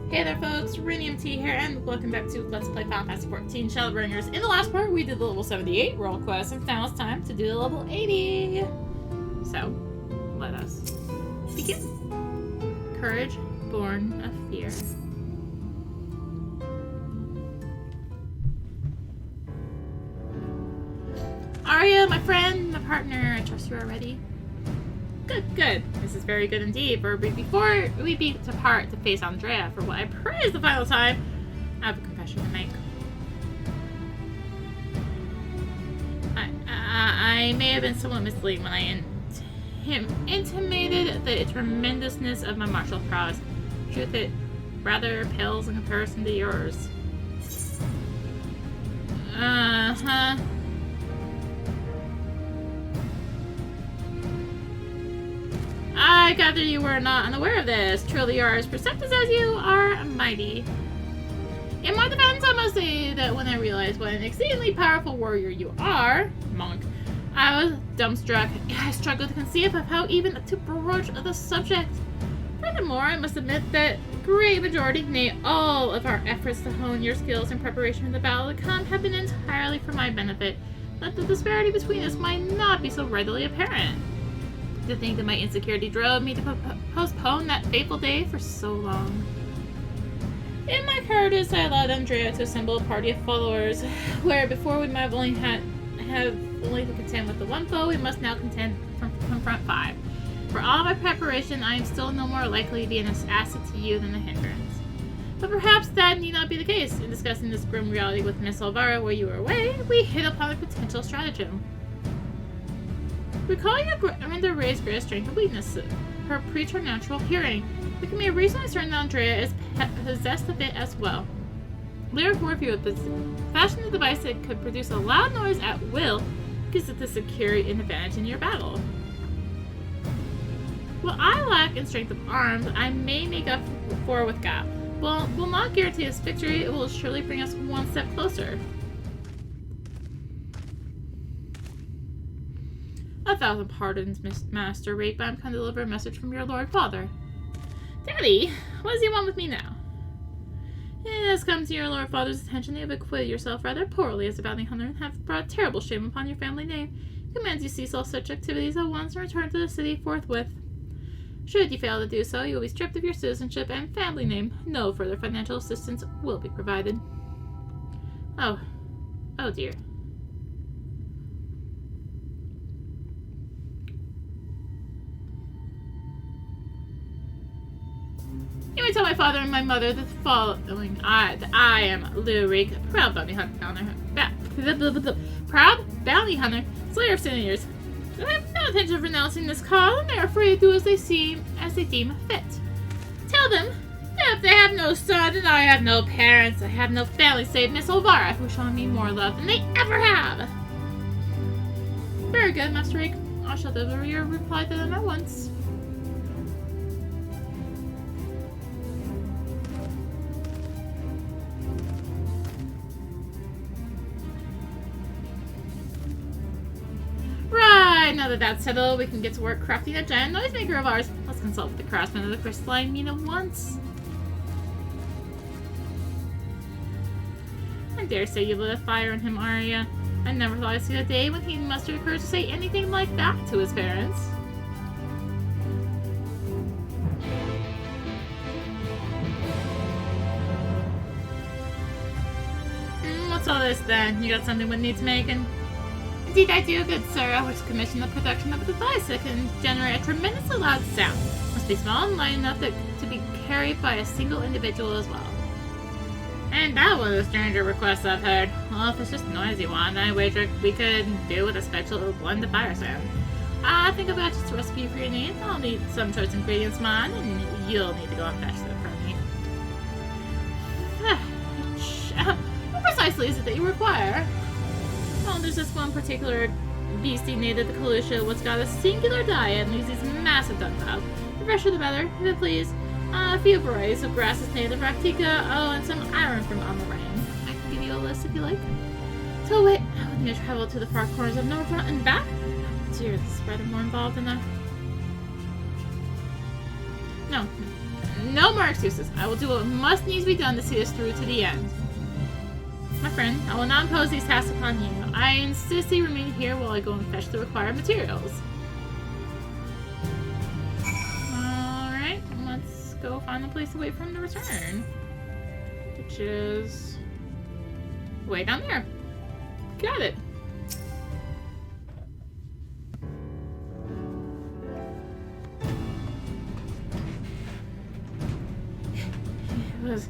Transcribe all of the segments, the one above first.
Hey there folks, rinimt here, and welcome back to Let's Play Final Fantasy XIV Shadowbringers. In the last part, we did the level 78 role quest, and now it's time to do the level 80. So, let us begin. Courage, born of fear. Arya, my friend, my partner, I trust you are ready. Good. This is very good indeed. For before we depart to face Andrea for what I pray is the final time, I have a confession to make. I may have been somewhat misleading when I intimated the tremendousness of my martial prowess. Truth, it rather pales in comparison to yours. I gather you were not unaware of this. Truly you are as perceptive as you are mighty. In my defense, I must say that when I realized what an exceedingly powerful warrior you are, monk, I was dumbstruck. I struggled to conceive of how even to broach the subject. Furthermore, I must admit that great majority, nay, all of our efforts to hone your skills in preparation for the battle to come have been entirely for my benefit, that the disparity between us might not be so readily apparent. To think that my insecurity drove me to postpone that fateful day for so long. In my cowardice, I allowed Andrea to assemble a party of followers, where before we might have only to contend with the one foe, we must now confront 5. For all my preparation, I am still no more likely to be an asset to you than a hindrance. But perhaps that need not be the case. In discussing this grim reality with Miss Elvira while you were away, we hit upon a potential stratagem. Recalling Amanda Ray's greatest strength and weakness, her preternatural hearing, we can be reasonably certain that Andrea is possessed of it as well. Lyric Morphe would fashion a device that could produce a loud noise at will, gives it to secure an advantage in your battle. While I lack in strength of arms, I may make up for with guile. Well, will not guarantee us victory, it will surely bring us one step closer. 1,000 pardons, Master Rake, but I'm come to deliver a message from your Lord Father. Daddy, what does he want with me now? It has come to your Lord Father's attention that you have acquitted yourself rather poorly as a bounty hunter and have brought terrible shame upon your family name. He commands you cease all such activities at once and return to the city forthwith. Should you fail to do so, you will be stripped of your citizenship and family name. No further financial assistance will be provided. Oh dear. You may tell my father and my mother the following: I am Lyric, proud bounty hunter, slayer of sinners. I have no intention of renouncing this call, and they are free to do as they deem fit. Tell them that if they have no son and I have no parents, I have no family save Miss Elvira, who showed me more love than they ever have. Very good, Master Rake. I shall deliver your reply to them at once. Now that that's settled, we can get to work crafting a giant noisemaker of ours. Let's consult with the craftsman of the crystalline mean at once. I dare say you lit a fire in him, Arya. I never thought I'd see a day when he mustered the courage to say anything like that to his parents. What's all this then? You got something that needs making? Indeed I do, good sir. I wish to commission the production of a device that can generate a tremendously loud sound. Must be small and light enough to be carried by a single individual as well. And that was a stranger request I've heard. Well, if it's just a noisy one, I wager we could do with a special blend of fire sound. I think I've got just a recipe for your needs. I'll need some choice ingredients of mine, and you'll need to go and fetch them for me. What precisely is it that you require? Well, there's this one particular beastie native to Kalusha what's got a singular diet and leaves these massive dung clouds. The fresher the better, if it please. A few varieties of grasses native Raktika, and some iron from Amarang. I can give you a list if you like. So wait, I would need to travel to the far corners of Northront and back? Oh dear, this is rather more involved than that. No, no more excuses. I will do what must needs be done to see this through to the end. My friend, I will not impose these tasks upon you. I insist you remain here while I go and fetch the required materials. Alright, let's go find a place to wait for him to return. Which is... way down there. Got it. It was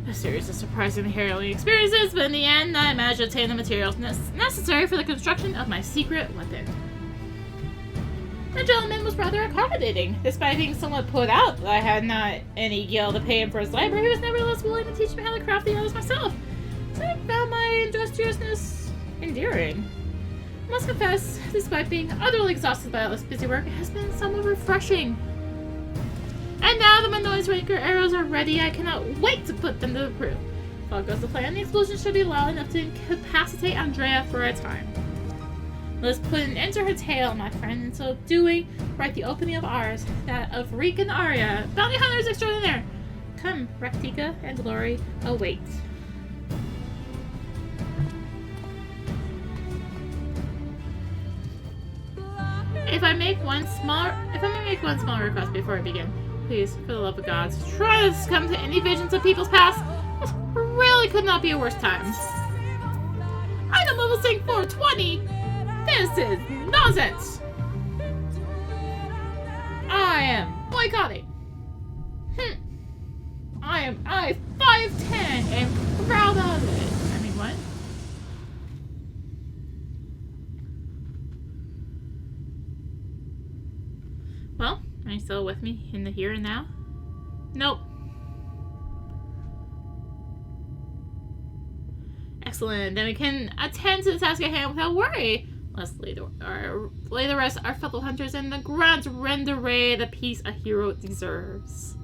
a series of surprising and harrowing experiences, but in the end, I managed to obtain the materials necessary for the construction of my secret weapon. The gentleman was rather accommodating. Despite being somewhat put out that I had not any gil to pay him for his labor, he was nevertheless willing to teach me how to craft the others myself. So I found my industriousness endearing. I must confess, despite being utterly exhausted by all this busy work, it has been somewhat refreshing. And now that my noise raker arrows are ready, I cannot wait to put them to the proof. If all goes to plan, the explosion should be loud enough to incapacitate Andrea for a time. Let's put an end to her tale, my friend, and so doing, write the opening of ours, that of Reek and Arya, bounty hunters extraordinaire. Come, Raktika and Glory await. If I may make one small request before I begin. Please, for the love of gods, try to succumb to any visions of people's past. This really could not be a worse time. Item level sync 420! This is nonsense! I am boycotting. I 5'10 and proud of it. I mean, what? Well, are you still with me in the here and now? Nope. Excellent. Then we can attend to the task at hand without worry. Let's lay the rest our fellow hunters in the ground to render Ray the peace a hero deserves.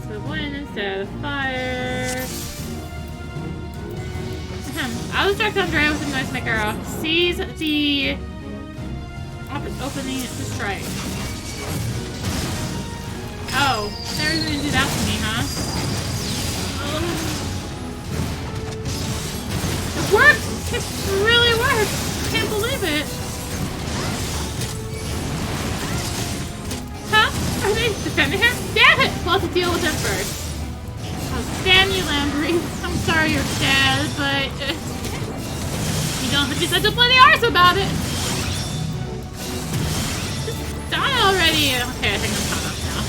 The wind instead of fire. I'll distract Andrea with a nice make arrow. Seize the opening to strike. Oh, they're gonna do that to me, huh? It worked! It really worked! I can't believe it! Huh? Are they defending her? Damn it! We'll have to deal with them first. Oh, damn you, Lambry. I'm sorry you're dead, but you don't have to be such a bloody arse about it. Just die already. Okay, I think I'm caught up now.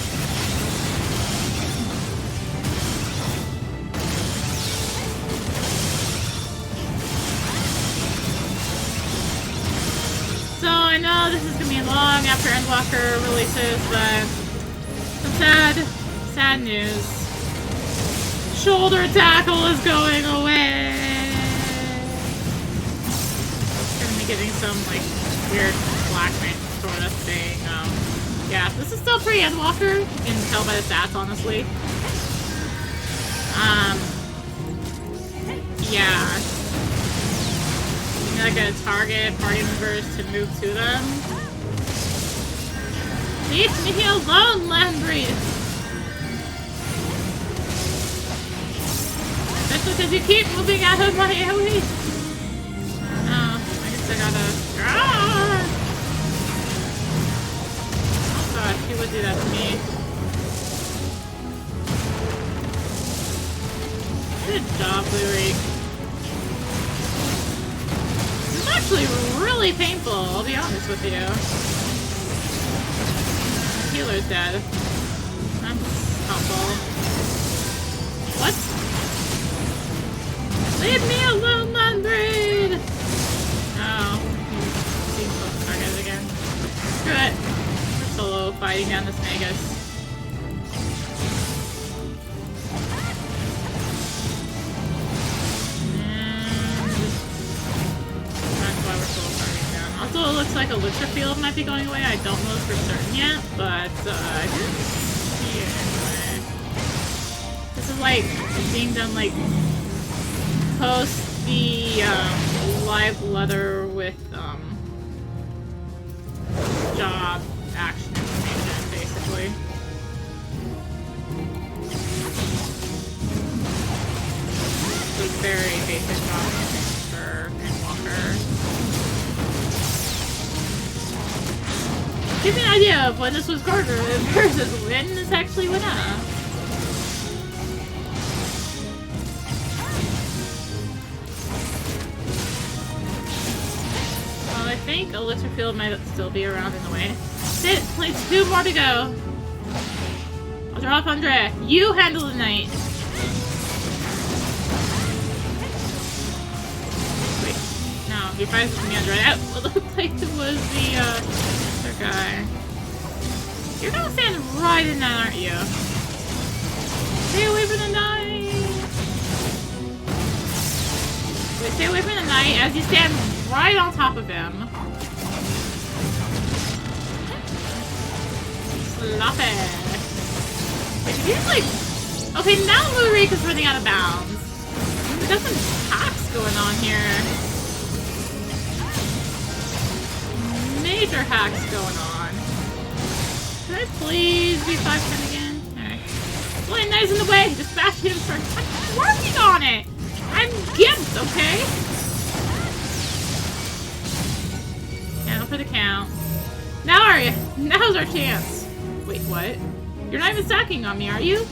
So I know this is gonna be long after Endwalker releases, but some sad news. Shoulder tackle is going away. Gonna be getting some like weird blackmail sort of thing. Yeah, this is still pretty Endwalker. You can tell by the stats, honestly. Yeah. You need like a target party members to move to them. Leave me alone, Landry! Especially because you keep moving out of my AoE! Oh, I guess I gotta... Ah! Oh gosh, he would do that to me. Good job, Blue. This is actually really painful, I'll be honest with you. Healer's dead. That's helpful. What? Leave me alone, Landry! Oh. Seems so targeted again. Screw it. We're solo fighting down this Magus. Also, it looks like elixir field might be going away. I don't know for certain yet, but yeah, anyway. This is like being done like post the live leather with job action information, basically. It's very basic job for Walker. Give me an idea of when this was Carter versus when this actually went up. Well, I think Elixir Field might still be around in the way. Sit! Only 2 more to go. I'll draw off Andrea. You handle the night. Wait. No, you're fine with me, Andrea. That looked like it was the, other guy. You're gonna stand right in that, aren't you? Stay away from the night! Wait, stay away from the night as you stand right on top of him. Slap it. Wait, he's like... Okay, now Lurika's running out of bounds. We got some hacks going on here. Major hacks going on. Can I please be 5-10 again? Alright. Well, nice in the way. Just bash him first. I'm working on it! I'm gimped, okay? Count for the count. Now are you? Now's our chance. Wait, what? You're not even stacking on me, are you?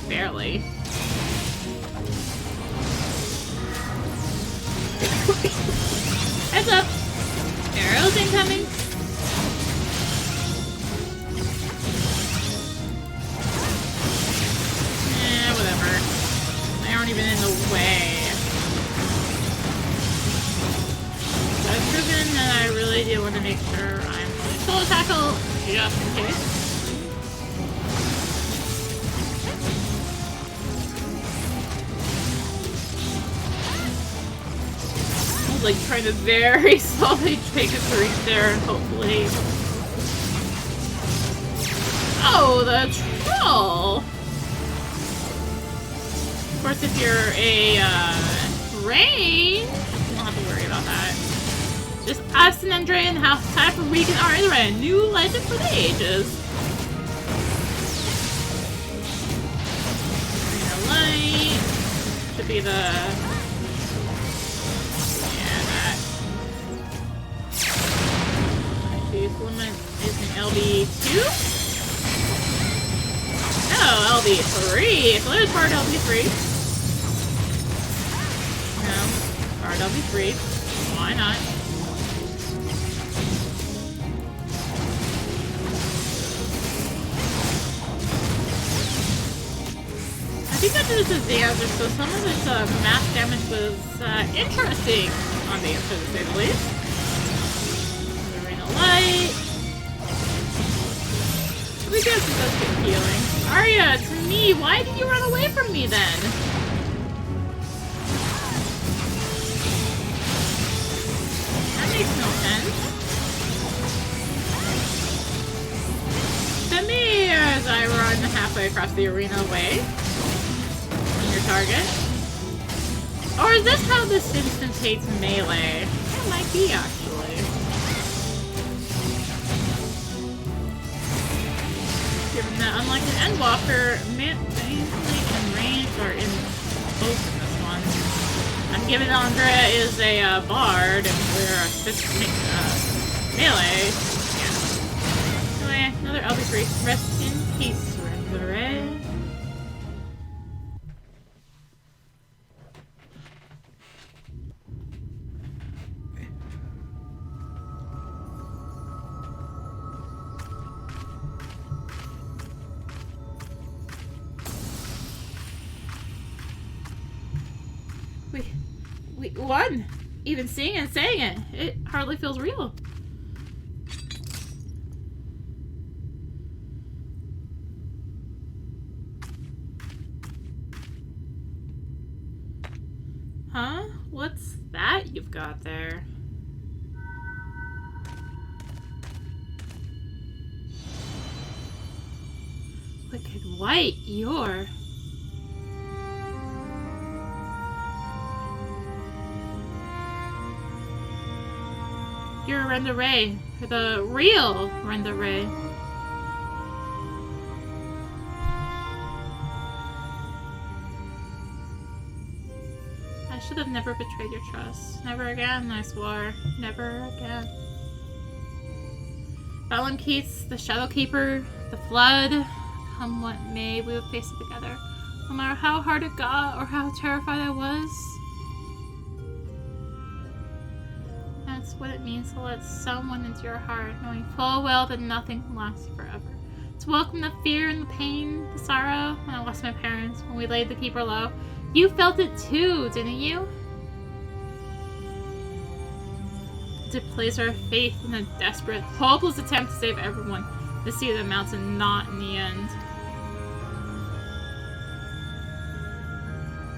Barely. Heads up! Arrows incoming! Whatever. They aren't even in the way. So I've proven that I really do want to make sure I'm doing solo tackle just in case. Like trying to very slowly take a break there and hopefully. Oh, the troll! Of course, if you're a range, you don't have to worry about that. Just us and Andre and how time for week and already a new legend for the ages. Light should be the. Limit is an LB2? No, LB3. So there's part LB3. No, part LB3. Why not? I think I did this as the answer, so some of this math damage was interesting on the answer, to say the least. Light. We guess it does get healing. Arya, to me, why did you run away from me then? That makes no sense. To me, as I run halfway across the arena away from your target. Or is this how this instance hates melee? It might be, actually. Given that, unlike an Endwalker, melee and range are in both in this one. I'm given Andrea is a bard, and we're a melee. Yeah. Anyway, another LB3. Rest in peace, Rendere. We won! Even seeing and saying it, it hardly feels real. Huh? What's that you've got there? Wicked White, you're Renda Ray. You're the real Renda Ray. I should have never betrayed your trust. Never again, I swore. Never again. Valen Keats, the Shadowkeeper, the Flood. Come what may, we would face it together. No matter how hard it got or how terrified I was. That's what it means to let someone into your heart, knowing full well that nothing can last forever. To welcome the fear and the pain, the sorrow, when I lost my parents, when we laid the Keeper low. You felt it too, didn't you? To place our faith in a desperate, hopeless attempt to save everyone. The sea of the mountain, not in the end.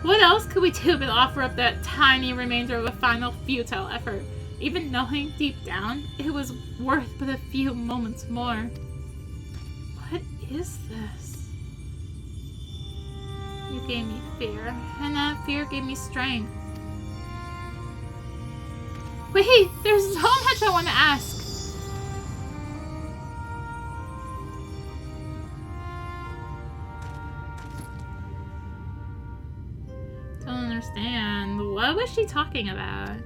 What else could we do but offer up that tiny remainder of a final futile effort, even knowing deep down it was worth but a few moments more? What is this? You gave me fear, and that fear gave me strength. Wait, there's so much I want to ask. Don't understand. What was she talking about?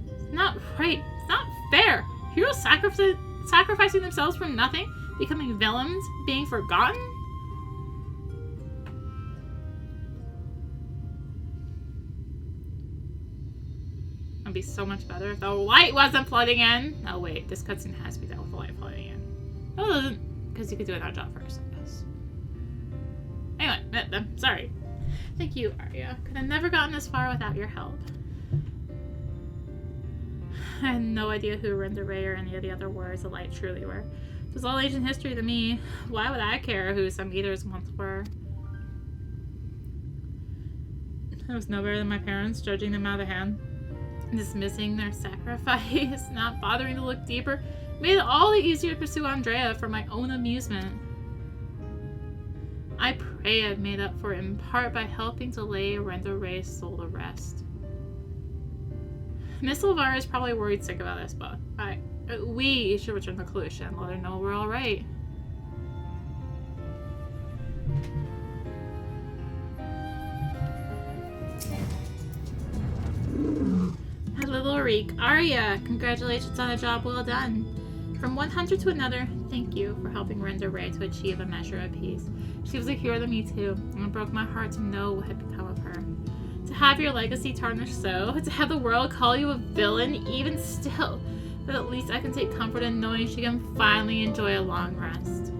It's not right. It's not fair. Heroes sacrificing themselves for nothing? Becoming villains? Being forgotten? It'd be so much better if the light wasn't flooding in. Oh wait, this cutscene has to be done with the light flooding in. No, it doesn't, because you could do another job first, I guess. Anyway, sorry. Thank you, Arya. Could have never gotten this far without your help. I had no idea who Renda Ray or any of the other warriors of light truly were. It was all ancient history to me. Why would I care who some eaters once were? I was no better than my parents, judging them out of hand. Dismissing their sacrifice, not bothering to look deeper, made it all the easier to pursue Andrea for my own amusement. I pray I've made up for it in part by helping to lay Renda Ray's soul to rest. Miss Elvira is probably worried sick about this, but we should return to Kalusha and let her know we're alright. Hello, Ulrich. Arya, congratulations on a job well done. From one hunter to another, thank you for helping Renda Ray to achieve a measure of peace. She was a hero to me too, and it broke my heart to know what had become of her. To have your legacy tarnished so, to have the world call you a villain even still, but at least I can take comfort in knowing she can finally enjoy a long rest.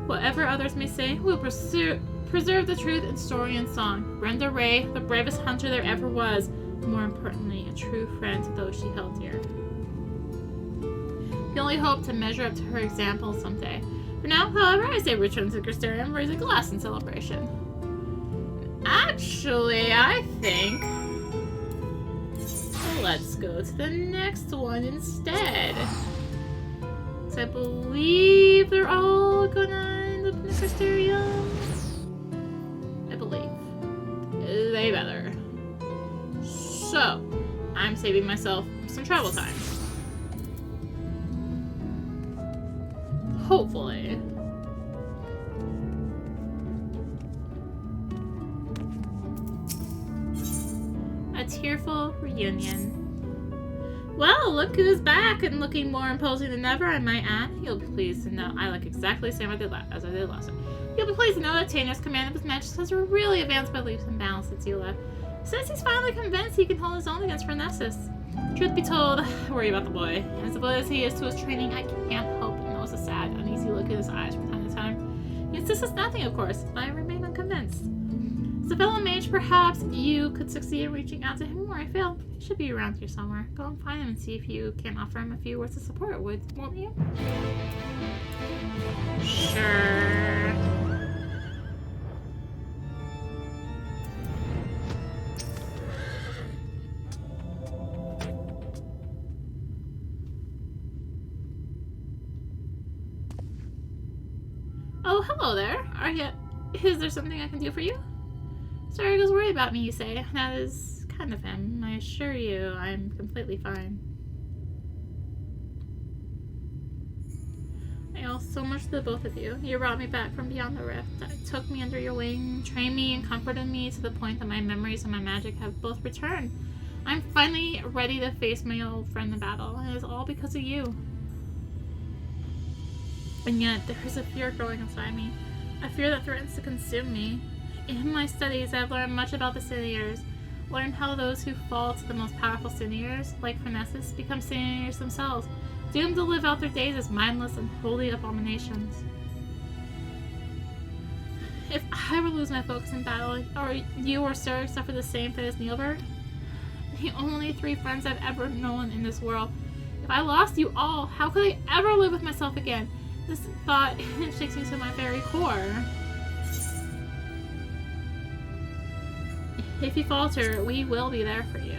Whatever others may say, we'll preserve the truth in story and song. Renda Ray, the bravest hunter there ever was, more importantly, a true friend to those she held dear. We only hope to measure up to her example someday. For now, however, I say return to Crystarium and raise a glass in celebration. Actually, I think let's go to the next one instead. So I believe they're all gonna end up in the Crystarium. I believe. They better. So, I'm saving myself some travel time. Hopefully. A tearful reunion. Well, look who's back and looking more imposing than ever, I might add. You'll be pleased to know I look exactly the same as I did last time. You'll be pleased to know that Tanner's command of his Majesty are really advanced by leaps and bounds since you left. Says he's finally convinced he can hold his own against Renessus. Truth be told, I worry about the boy. As devoted as he is to his training, I can't help but notice a sad, uneasy look in his eyes from time to time. He insists nothing, of course, but I remain unconvinced. As a fellow mage, perhaps you could succeed in reaching out to him where I failed. He should be around here somewhere. Go and find him and see if you can offer him a few words of support, won't you? Sure. hello there. Is there something I can do for you? Stark is worried about me, you say. That is kind of him. I assure you, I'm completely fine. I owe so much to the both of you. You brought me back from beyond the rift. Took me under your wing, trained me, and comforted me to the point that my memories and my magic have both returned. I'm finally ready to face my old friend in battle, and it is all because of you. And yet, there is a fear growing inside me. A fear that threatens to consume me. In my studies, I've learned much about the Sineers. Learned how those who fall to the most powerful Sineers, like Phronesis, become Sineers themselves, doomed to live out their days as mindless and holy abominations. If I were to lose my focus in battle, or you or Sir suffer the same fate as Neilbert, the only 3 friends I've ever known in this world, if I lost you all, how could I ever live with myself again? This thought shakes me to my very core. If you falter, we will be there for you.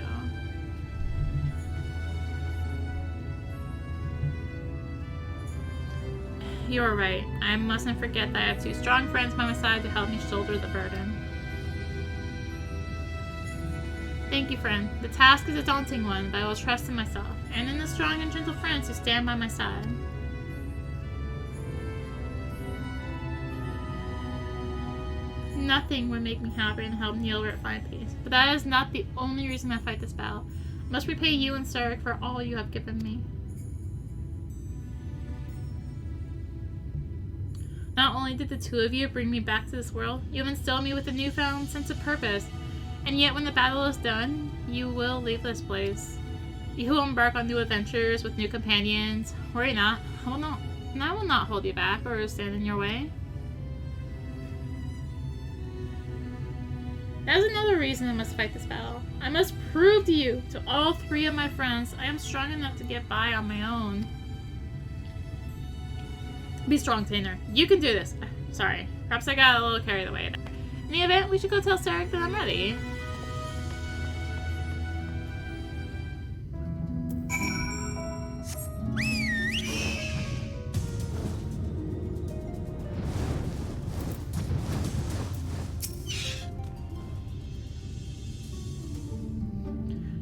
You are right. I mustn't forget that I have 2 strong friends by my side to help me shoulder the burden. Thank you, friend. The task is a daunting one, but I will trust in myself, and in the strong and gentle friends who stand by my side. Nothing would make me happier than help Neilbert find peace, but that is not the only reason I fight this battle. I must repay you and Stark for all you have given me. Not only did the 2 of you bring me back to this world, you have instilled me with a newfound sense of purpose. And yet when the battle is done, you will leave this place. You will embark on new adventures with new companions. Worry not, I will not hold you back or stand in your way. That is another reason I must fight this battle. I must prove to you, to all 3 of my friends, I am strong enough to get by on my own. Be strong, Tainer. You can do this. Sorry. Perhaps I got a little carried away. In the event, we should go tell Sarek that I'm ready.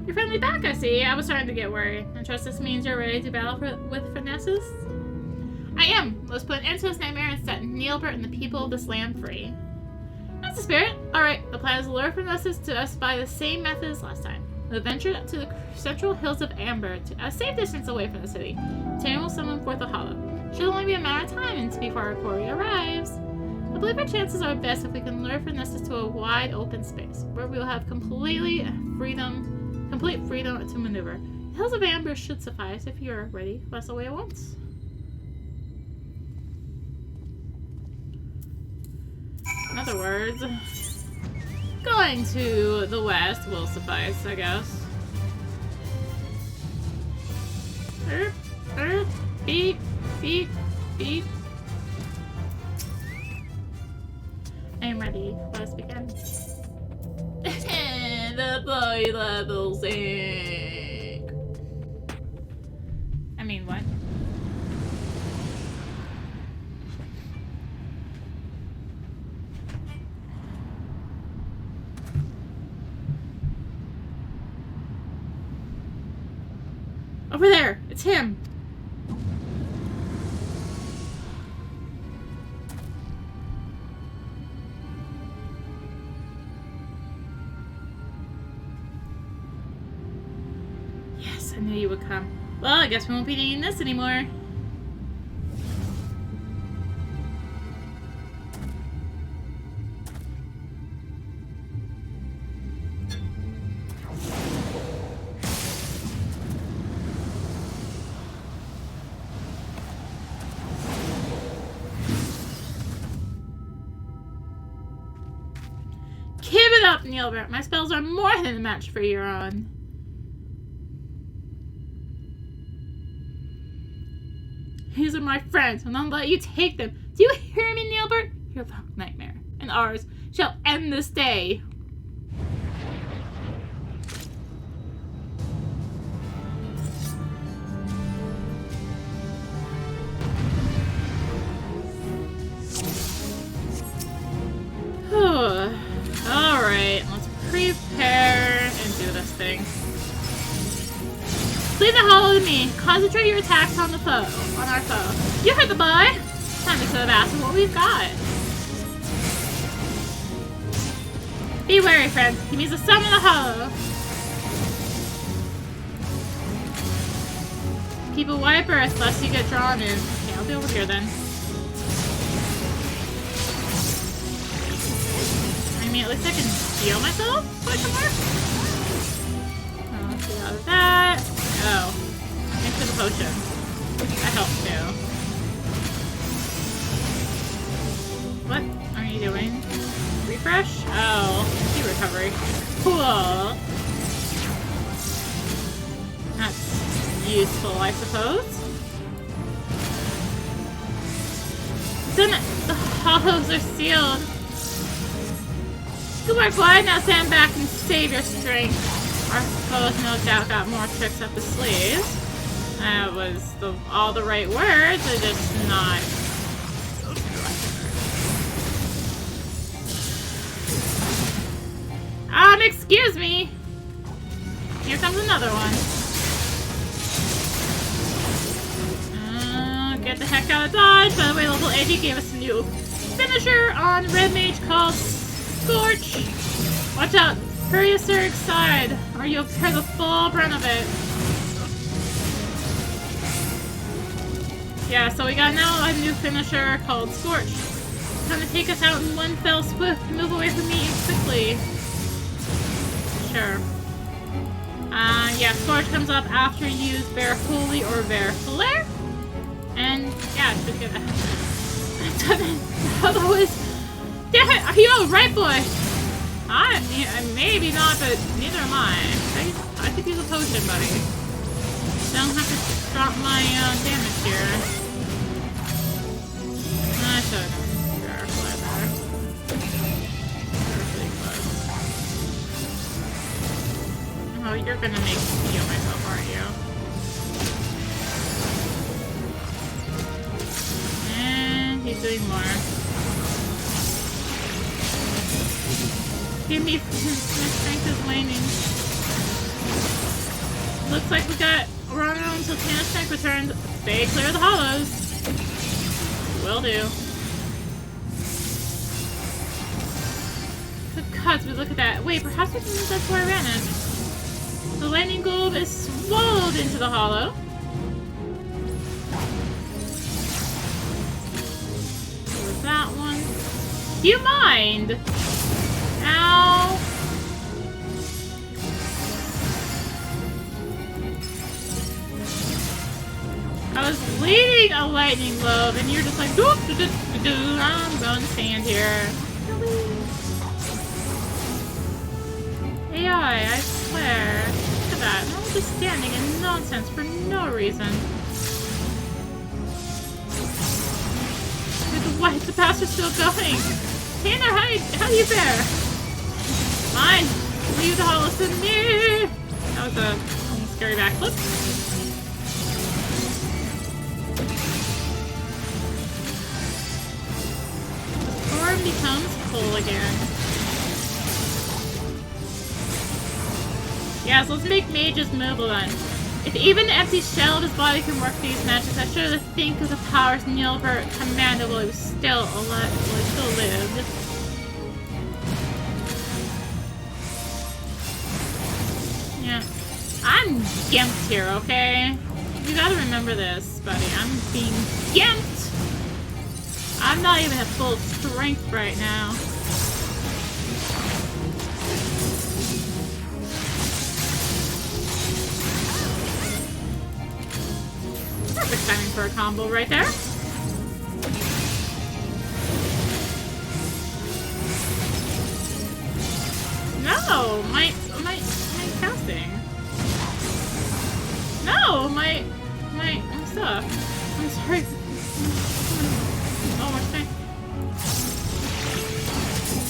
You're finally back, I see. I was starting to get worried. I trust this means you're ready to battle with Phronesis? I am. Let's put an end to this nightmare and set Neilbert and the people of this land free. That's the spirit. Alright, the plan is to lure Phronesis to us by the same method as last time. We'll venture to the central hills of Amber, a safe distance away from the city. Tanner will summon forth a hollow. Should only be a matter of time before our quarry arrives. I believe our chances are best if we can lure Phronesis to a wide open space, where we will have complete freedom to maneuver. The hills of Amber should suffice if you're ready. Let's away at once. In other words, going to the west will suffice, I guess. Beep, beep, beep. I am ready. Let us begin. The boy level sync. I mean, what? Over there! It's him! Yes, I knew you would come. Well, I guess we won't be needing this anymore. Give it up, Neilbert. My spells are more than a match for your own. These are my friends, and I'll let you take them. Do you hear me, Neilbert? Your nightmare and ours shall end this day. everything. Leave the hollow to me. Concentrate your attacks on the foe. On our foe. You heard the boy. Time to show the bastard what we've got. Be wary, friend. He means to summon the hollow. Keep a wide berth lest you get drawn in. Okay, I'll be over here then. I mean, at least I can heal myself? Question mark? Let's get out of that. Oh. Thanks for the potion. That helps too. What are you doing? Refresh? Oh. Key recovery. Cool. That's useful, I suppose. Then the hollows are sealed. Good work, boy. Now stand back and save your strength. Our foes no doubt got more tricks up the sleeves. That was all the right words, they're just not. Excuse me! Here comes another one. Get the heck out of Dodge. By the way, level 80 gave us a new finisher on Red Mage called Scorch. Watch out. Hurry a Surge side, or you'll bear the full brunt of it. Yeah, so we got now a new finisher called Scorch. It's gonna take us out in one fell swoop. Move away from me quickly. Sure. Yeah, Scorch comes up after you use Bear Holy or Bear Flare. And yeah, it should get otherwise. Damn it! Are you alright, boy? Maybe not, but neither am I. I could use a potion, buddy. Don't have to drop my damage here. I should. Sure, whatever. Pretty close. Oh, you're gonna make me heal myself, aren't you? And he's doing more. Give me my strength is waning. Looks like we're on our own until Tana's strength returns. Stay clear of the hollows. Will do. Good gods, we look at that. Wait, perhaps we can use that for advantage. The lightning globe is swallowed into the hollow. So with that one. Do you mind? Ow! I was leading a lightning globe, and you're just like, doop, doop, doop, doop, doop. I'm going to stand here. AI, I swear. Look at that. I'm just standing in nonsense for no reason. Why is the bastard still going? Tanner, how do you bear? Fine. Leave the hollow to me. That was a scary backflip. The storm becomes full again. Yeah, so let's make mages mobile then. If even the empty shell of his body can work these magics, I should think of the powers Nilbert commanded while he was still alive, while he still lived. Yeah. I'm gimped here, okay? You gotta remember this, buddy. I'm being gimped! I'm not even at full strength right now. Perfect timing for a combo right there. No, my casting. No, my stuff. I'm sorry. Oh, what's that?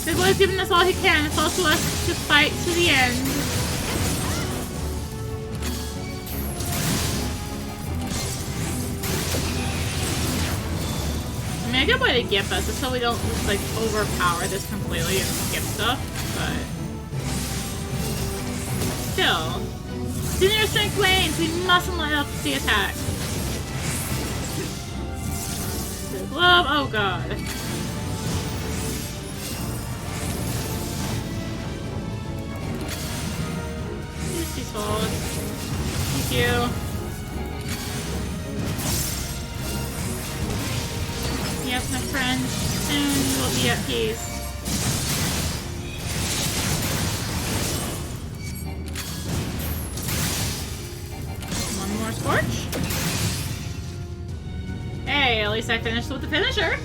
Big Boy's giving us all he can. It's also us to fight to the end. I mean, a good way to gimp us is so we don't just, like, overpower this completely and skip stuff, but... still. Senior strength wanes. We mustn't let up the attack. The glove. Oh god. She's hold. Thank you. Yes, my friend. Soon you will be at peace. One more Scorch. Hey, at least I finished with the finisher.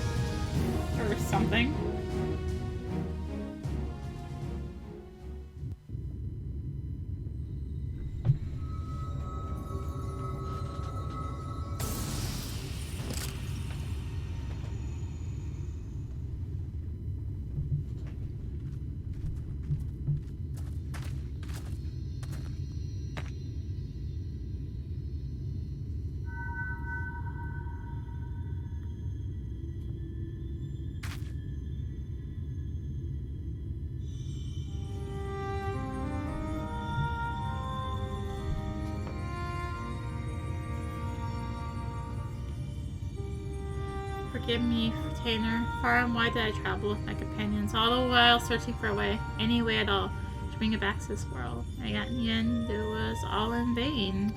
Or something. Forgive me, retainer. Far and wide did I travel with my companions, all the while searching for a way, any way at all, to bring it back to this world. And yet in the end, it was all in vain.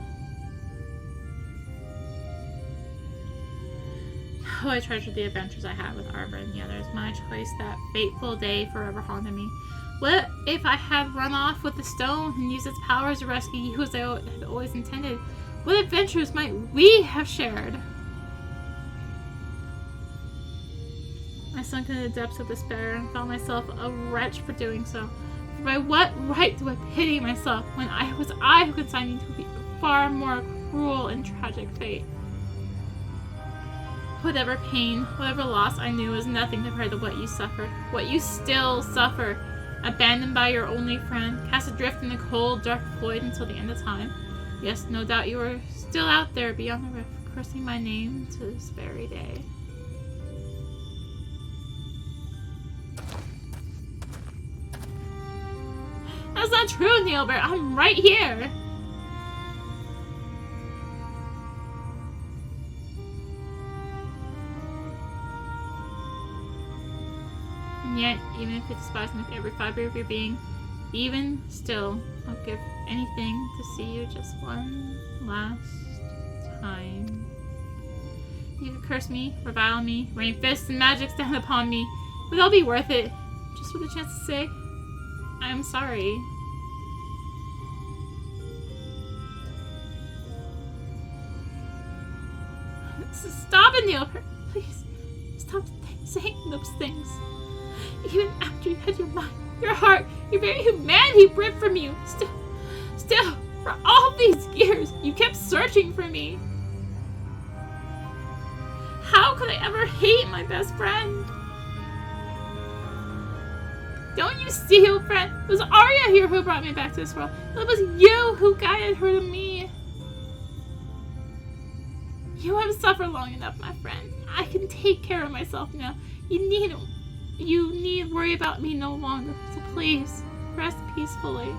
Oh, I treasured the adventures I had with Arbor and the others. My choice that fateful day forever haunted me. What if I had run off with the stone and used its powers to rescue you as I had always intended? What adventures might we have shared? I sunk into the depths of despair and felt myself a wretch for doing so. For by what right do I pity myself when it was I who consigned you to a far more cruel and tragic fate? Whatever pain, whatever loss I knew was nothing compared to what you suffered, what you still suffer. Abandoned by your only friend, cast adrift in the cold, dark void until the end of time. Yes, no doubt you are still out there beyond the rift, cursing my name to this very day. That's not true, Neilbert. I'm right here. And yet, even if it despises me with every fiber of your being, even still, I'll give anything to see you just one last time. You could curse me, revile me, rain fists and magics down upon me. It would all be worth it, just for the chance to say, I'm sorry. Stop it, Neil. Please, stop saying those things. Even after you had your mind, your heart, your very humanity ripped from you, still, for all these years, you kept searching for me. How could I ever hate my best friend? Don't you see, old friend? It was Arya here who brought me back to this world. It was you who guided her to me. You have suffered long enough, my friend. I can take care of myself now. You need worry about me no longer. So please, rest peacefully.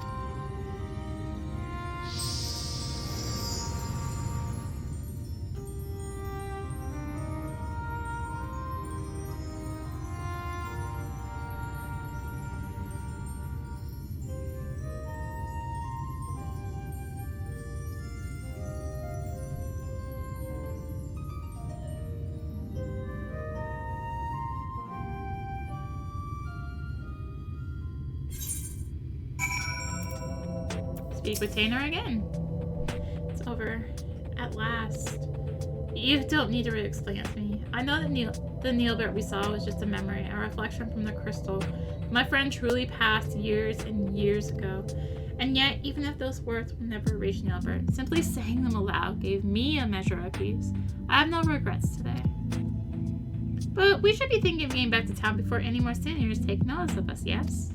Speak with Tanner again. It's over. At last. You don't need to really explain it to me. I know that the Neilbert we saw was just a memory, a reflection from the crystal. My friend truly passed years and years ago. And yet, even if those words will never reach Neilbert, simply saying them aloud gave me a measure of peace. I have no regrets today. But we should be thinking of getting back to town before any more seniors take notice of us, yes?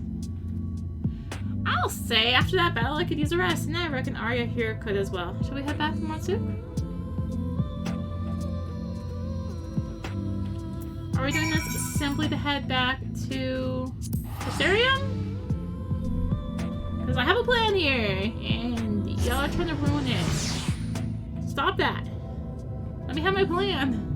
I'll say, after that battle, I could use a rest, and I reckon Arya here could as well. Shall we head back for more soup? Are we doing this simply to head back to Caesarium? Because I have a plan plan here, and y'all are trying to ruin it. Stop that. Let me have my plan.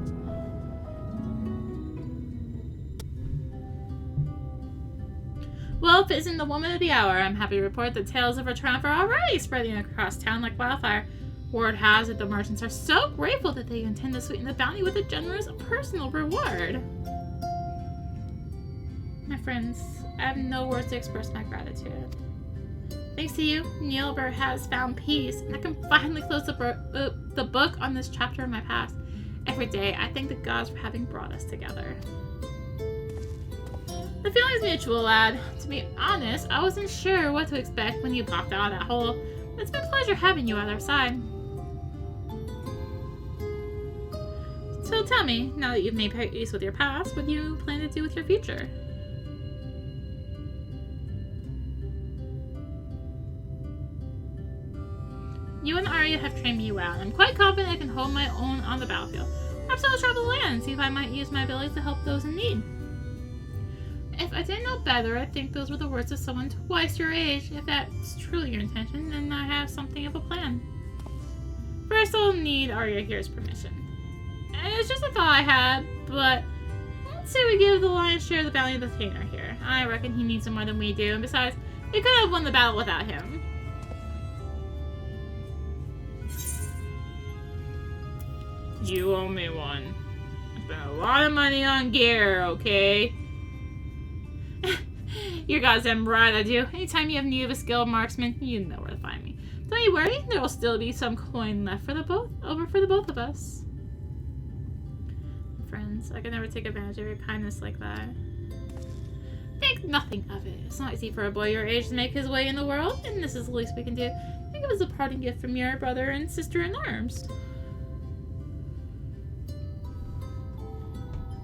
Well, if it isn't the woman of the hour, I'm happy to report that tales of her triumph are already spreading across town like wildfire. Word has it the merchants are so grateful that they intend to sweeten the bounty with a generous personal reward. My friends, I have no words to express my gratitude. Thanks to you, Nielber has found peace, and I can finally close the book on this chapter of my past. Every day, I thank the gods for having brought us together. The feeling's mutual, lad. To be honest, I wasn't sure what to expect when you popped out of that hole. It's been a pleasure having you at our side. So tell me, now that you've made peace with your past, what do you plan to do with your future? You and Arya have trained me well, and I'm quite confident I can hold my own on the battlefield. Perhaps I'll travel the land and see if I might use my abilities to help those in need. If I didn't know better, I think those were the words of someone twice your age. If that's truly your intention, then I have something of a plan. First, I'll need Arya here's permission. It's just a thought I had, but let's say we give the lion's share of the bounty to the Tainer here. I reckon he needs it more than we do, and besides, we could have won the battle without him. You owe me one. I spent a lot of money on gear, okay? You're goddamn right I do. Anytime you have need of a skilled marksman, you know where to find me. Don't you worry, there will still be some coin left for the both of us. Friends, I can never take advantage of your kindness like that. Think nothing of it. It's not easy for a boy your age to make his way in the world, and this is the least we can do. Think of it as a parting gift from your brother and sister in arms.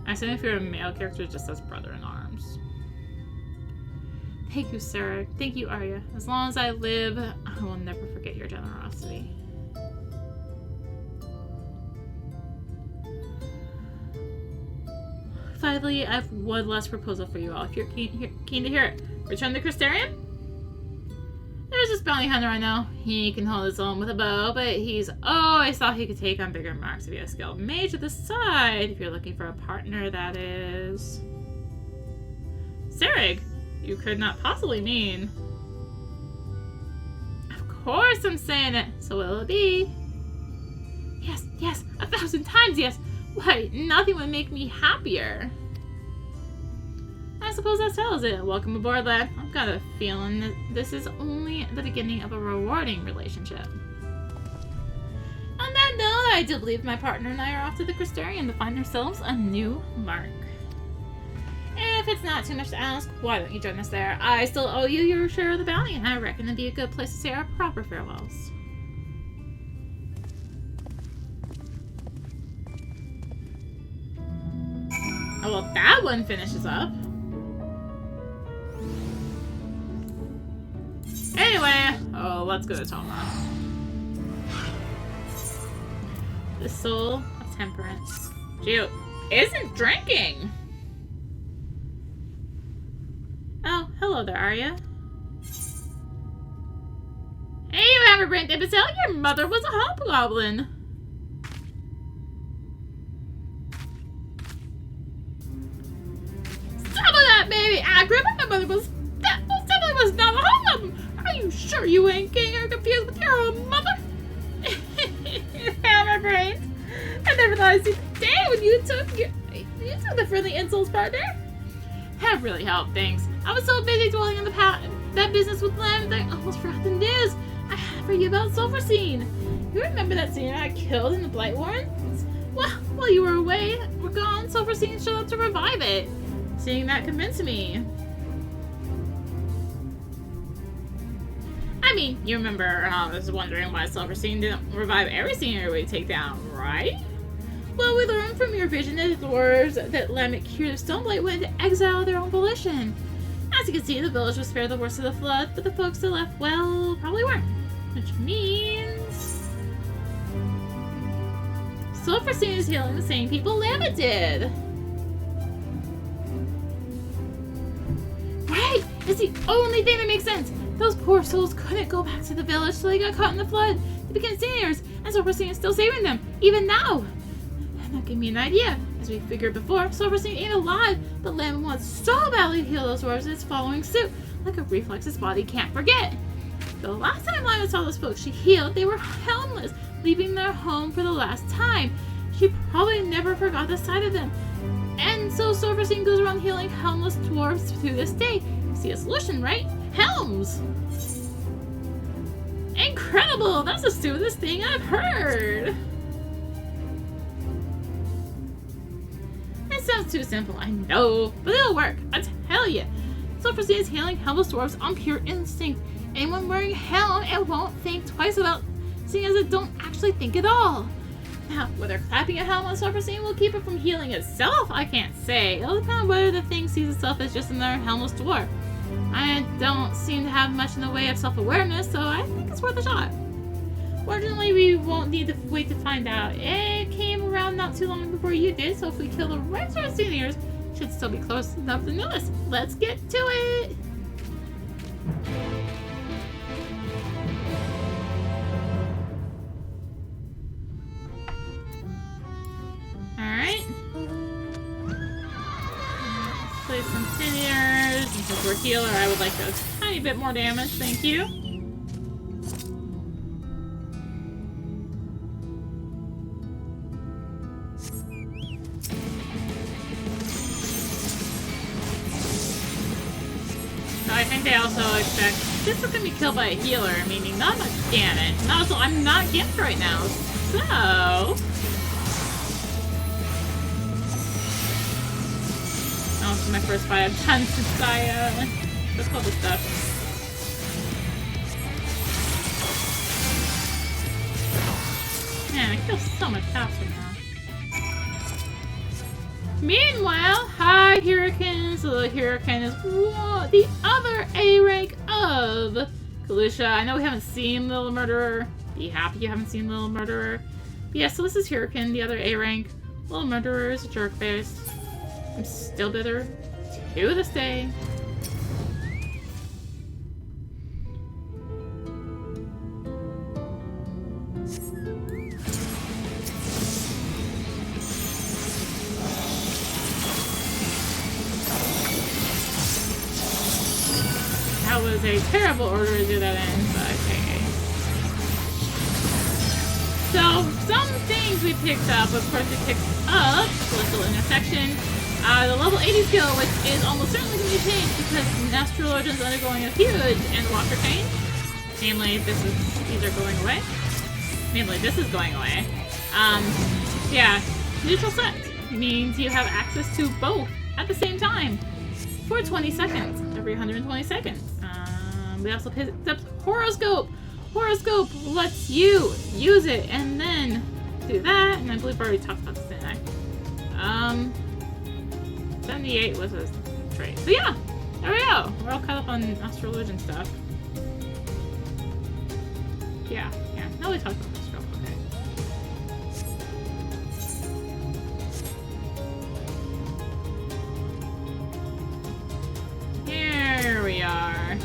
I assume if you're a male character, it just says brother in arms. Thank you, Sarah. Thank you, Arya. As long as I live, I will never forget your generosity. Finally, I have one last proposal for you all, if you're keen to hear it. Return to Crystarium? There's this bounty hunter I know. He can hold his own with a bow, but he's always thought he could take on bigger marks if he had a skilled mage at the side. If you're looking for a partner, that is. Serig, you could not possibly mean. Of course I'm saying it. So will it be? Yes, yes, 1,000 times yes. Why, nothing would make me happier. I suppose that settles it. Welcome aboard, lad. I've got a feeling that this is only the beginning of a rewarding relationship. On that note, I do believe my partner and I are off to the Crystarium to find ourselves a new mark. If it's not too much to ask, why don't you join us there? I still owe you your share of the bounty, and I reckon it'd be a good place to say our proper farewells. Oh, well, that one finishes up. Anyway, let's go to Toma. The soul of temperance. Geo isn't drinking. Oh, hello there, Arya. Hey, you hammer-brained imbecile! Your mother was a hobgoblin! Stop with that, baby! I agree with my mother was... That most definitely was not a hobgoblin! Are you sure you ain't getting her confused with your own mother? Hammer-brained! I never thought I'd see the day when you took the friendly insults part there. That really helped, thanks. I was so busy dwelling on that business with Lem that I almost forgot the news I had for you about Sulphur-Scene. You remember that scene I killed in the Blight Warrens? Well, while you were away, we're gone, Sulphur-Scene showed up to revive it. Seeing that convinced me. I mean, you remember I was wondering why Sulphur-Scene didn't revive every scenery we take down, right? Well, we learned from your vision of the dwarves that Lamech cured of Stoneblight went into exile of their own volition. As you can see, the village was spared the worst of the flood, but the folks that left, well, probably weren't. Which means... Sulphur-Scene is healing the same people Lamech did. Right! It's the only thing that makes sense. Those poor souls couldn't go back to the village, so they got caught in the flood. They became seniors, and Silverstein is still saving them, even now. And that gave me an idea. As we figured before, Silverstein ain't alive, but Lamb wants so badly to heal those dwarves it's following suit, like a reflex his body can't forget. The last time Lima saw those folks she healed, they were helmless, leaving their home for the last time. She probably never forgot the sight of them. And so Silverstein goes around healing helmless dwarves to this day. You see a solution, right? Helms! Incredible! That's the stupidest thing I've heard! It sounds too simple, I know, but it'll work, I tell you. Silverstein is healing helmless dwarves on pure instinct. Anyone wearing a helm, it won't think twice about, seeing as it don't actually think at all. Now, whether clapping a helm on Silverstein will keep it from healing itself, I can't say. It'll depend on whether the thing sees itself as just another helmless dwarf. I don't seem to have much in the way of self-awareness, so I think it's worth a shot. Fortunately, we won't need to wait to find out. It came around not too long before you did, so if we kill the right sort of seniors, it should still be close enough to notice. Let's get to it! Alright. Let's place some seniors. Since we're healer, I would like a tiny bit more damage, thank you. I think they also expect this is going to be killed by a healer, meaning not much damage. And also, I'm not gimped right now, so... Oh, this is my first fight I've done since I, took all this stuff. Man, I feel so much faster now. Meanwhile, hi Hurricane. So the Hurricane is the other A rank of Kalusha. I know we haven't seen Little Murderer. Be happy you haven't seen Little Murderer. But yeah, so this is Hurricane, the other A rank. Little Murderer is a jerk face. I'm still bitter to this day. That was a terrible order to do that in, but okay. So, some things we picked up, of course we picked up Celestial Intersection, the level 80 skill, which is almost certainly going to be changed because Astrologian is undergoing a huge endwalker change. Namely, these are going away. Namely, this is going away. Yeah, neutral set means you have access to both at the same time for 20 seconds, every 120 seconds. We also picked up Horoscope. Horoscope lets you use it and then do that, and I believe I already talked about this, didn't I? 78 was a trait. So yeah, there we go. We're all caught up on Astrologian stuff. Yeah. Now we talked about this real okay. Here we are.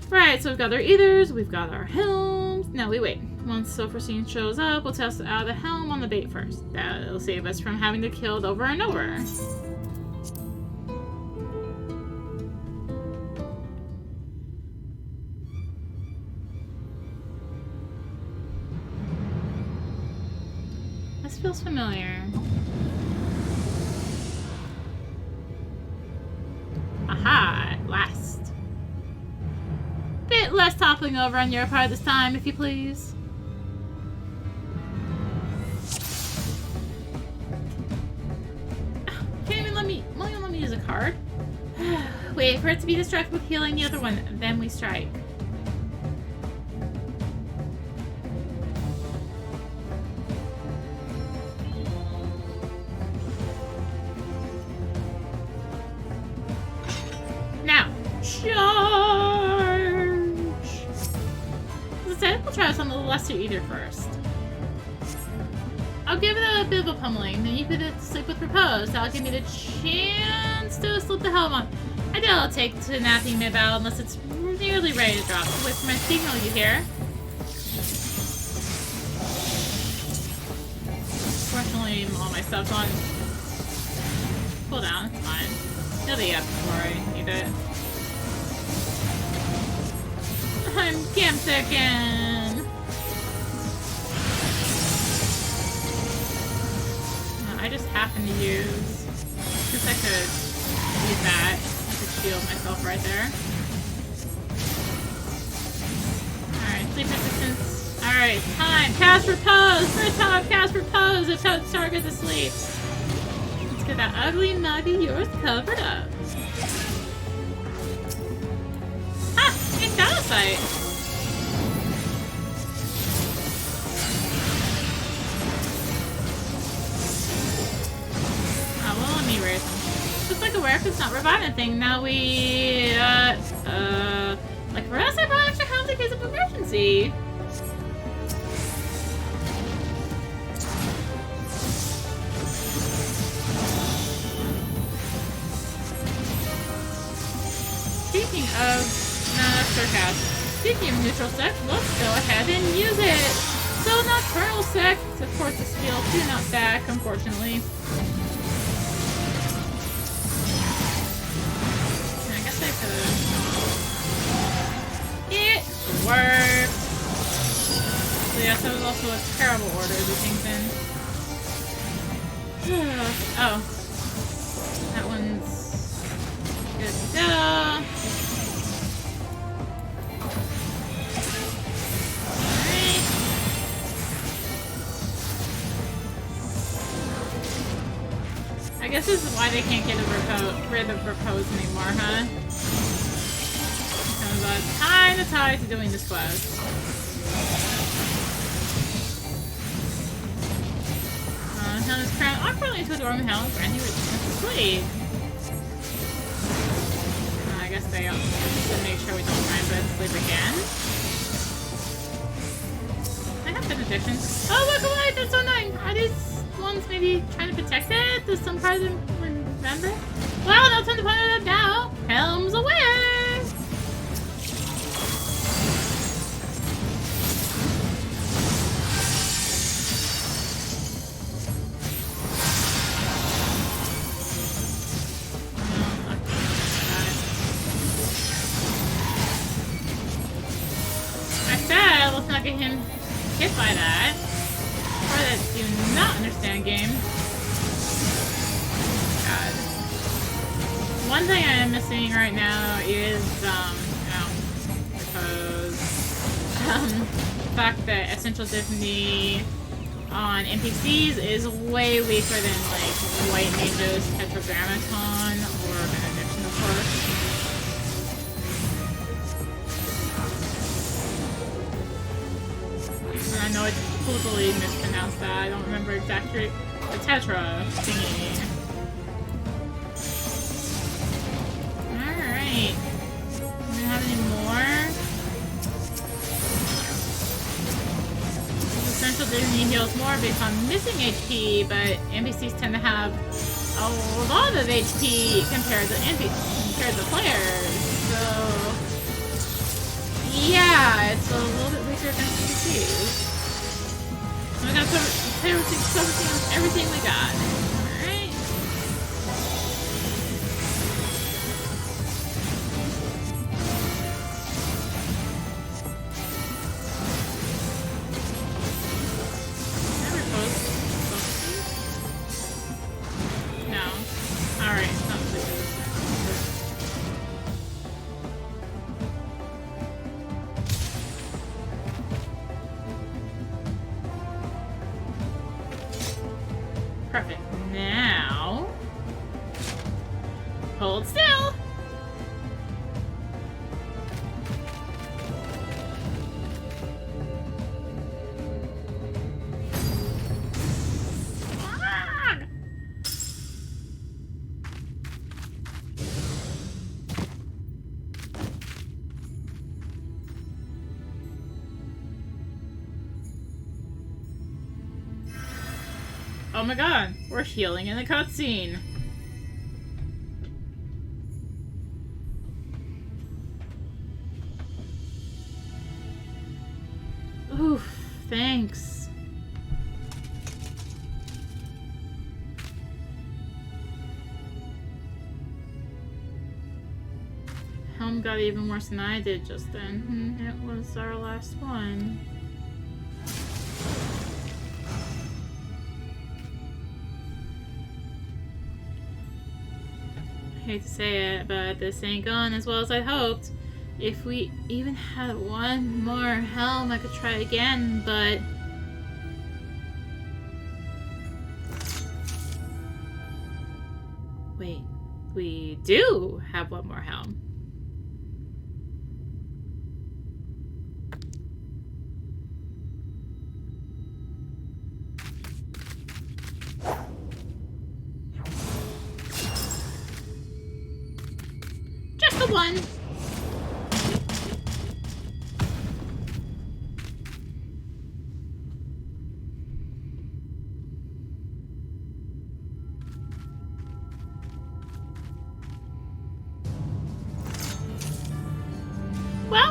Right, so we've got our ethers, we've got our helms. Now we wait. Once Silverstein shows up, we'll test out the helm on the bait first. That'll save us from having to kill it over and over. This feels familiar. Aha, at last. Bit less toppling over on your part this time, if you please. Won't you let me use a card? Wait for it to be distracted with healing the other one, then we strike. Now, charge! As I said, we'll try this on the lesser eater first. I'll give it a bit of a pummeling, then you put it to sleep with repose. That'll give me the chance to slip the helm on. I doubt I'll take to napping mid-battle unless it's nearly ready to drop. Wait for my signal, you hear? Fortunately, all my stuff's on cooldown. It's fine. It'll be up before I need it. I'm Gamsicken! I just happen to use... Guess I could use that. I could shield myself right there. Alright, sleep resistance. Alright, time! Cast Repose! First time, cast Repose! It puts target to sleep. Let's get that ugly mug of yours covered up. Ah! It's Dallasite! Looks like a werewolf's not reviving anything. Now we, like for us, I brought extra health in case of emergency. Speaking of, no, that's sarcasm. Speaking of neutral sec, let's go ahead and use it. So nocturnal sec, of course the skills do not stack, unfortunately. It worked! So yes, that was also a terrible order of things in. Oh. That one's good to go. Alright. I guess this is why they can't get rid of repose anymore, huh? Kind of tied to doing this quest. Now this crown awkwardly into a dorm in hell, Brandy returns to sleep. I guess they to make sure we don't try and put it to sleep again. I have benediction. Oh, look away! That's so annoying! Are these ones maybe trying to protect it? Does some part of them remember? Well, no time to point it out now! Helm's away! Get him hit by that. For that do not understand game. God. One thing I am missing right now is, the fact that Essential Disney on NPCs is way weaker than, like, White Mage's Tetragrammaton or Benediction, of course. I know I totally mispronounced that. I don't remember exactly the Tetra thingy. Alright. Do we have any more? Essential Disney heals more based on missing HP, but NPCs tend to have a lot of HP compared to players. So yeah, it's a little bit weaker against NPCs. So we got everything we got. Alright. Never post. No. Alright, it's not sleeping. Perfect. Now, hold still. Oh my god, we're healing in the cutscene. thanks. Helm got even worse than I did just then. It was our last one. I hate to say it, but this ain't going as well as I hoped. If we even had one more helm, I could try again, but... Wait, we do have one more helm. Just the one.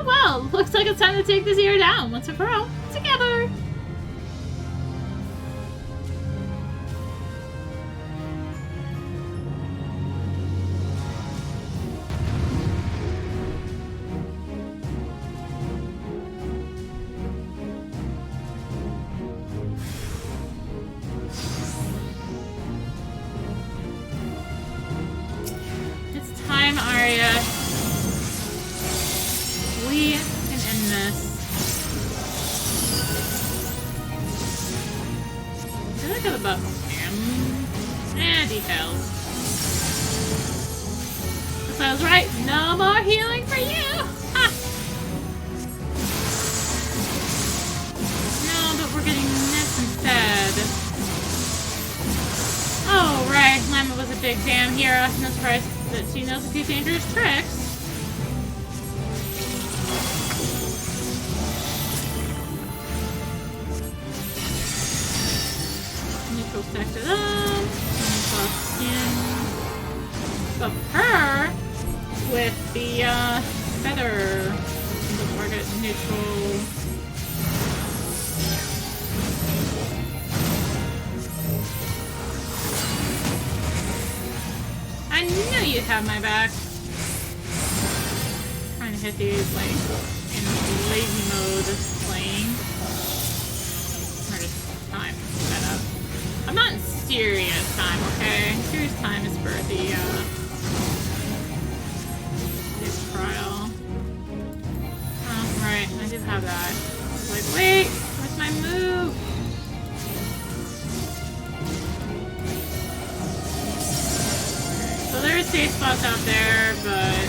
Well, looks like it's time to take this year down once and for all, together. It's time, Arya. We can end this. I look at the button. Details. So I was right. No more healing for you. Ha! No, but we're getting this instead. Oh, right. Lama was a big damn hero. No surprise that she knows a few dangerous tricks. Neutral stack to them. Buff her with the feather. The target neutral. I knew you'd have my back. Trying to hit these like in lazy mode playing. Or just time set up. I'm not in serious time, okay? Serious time is for the trial. Oh, right, I do have that. It's like, wait, where's my move? So there are safe spots out there, but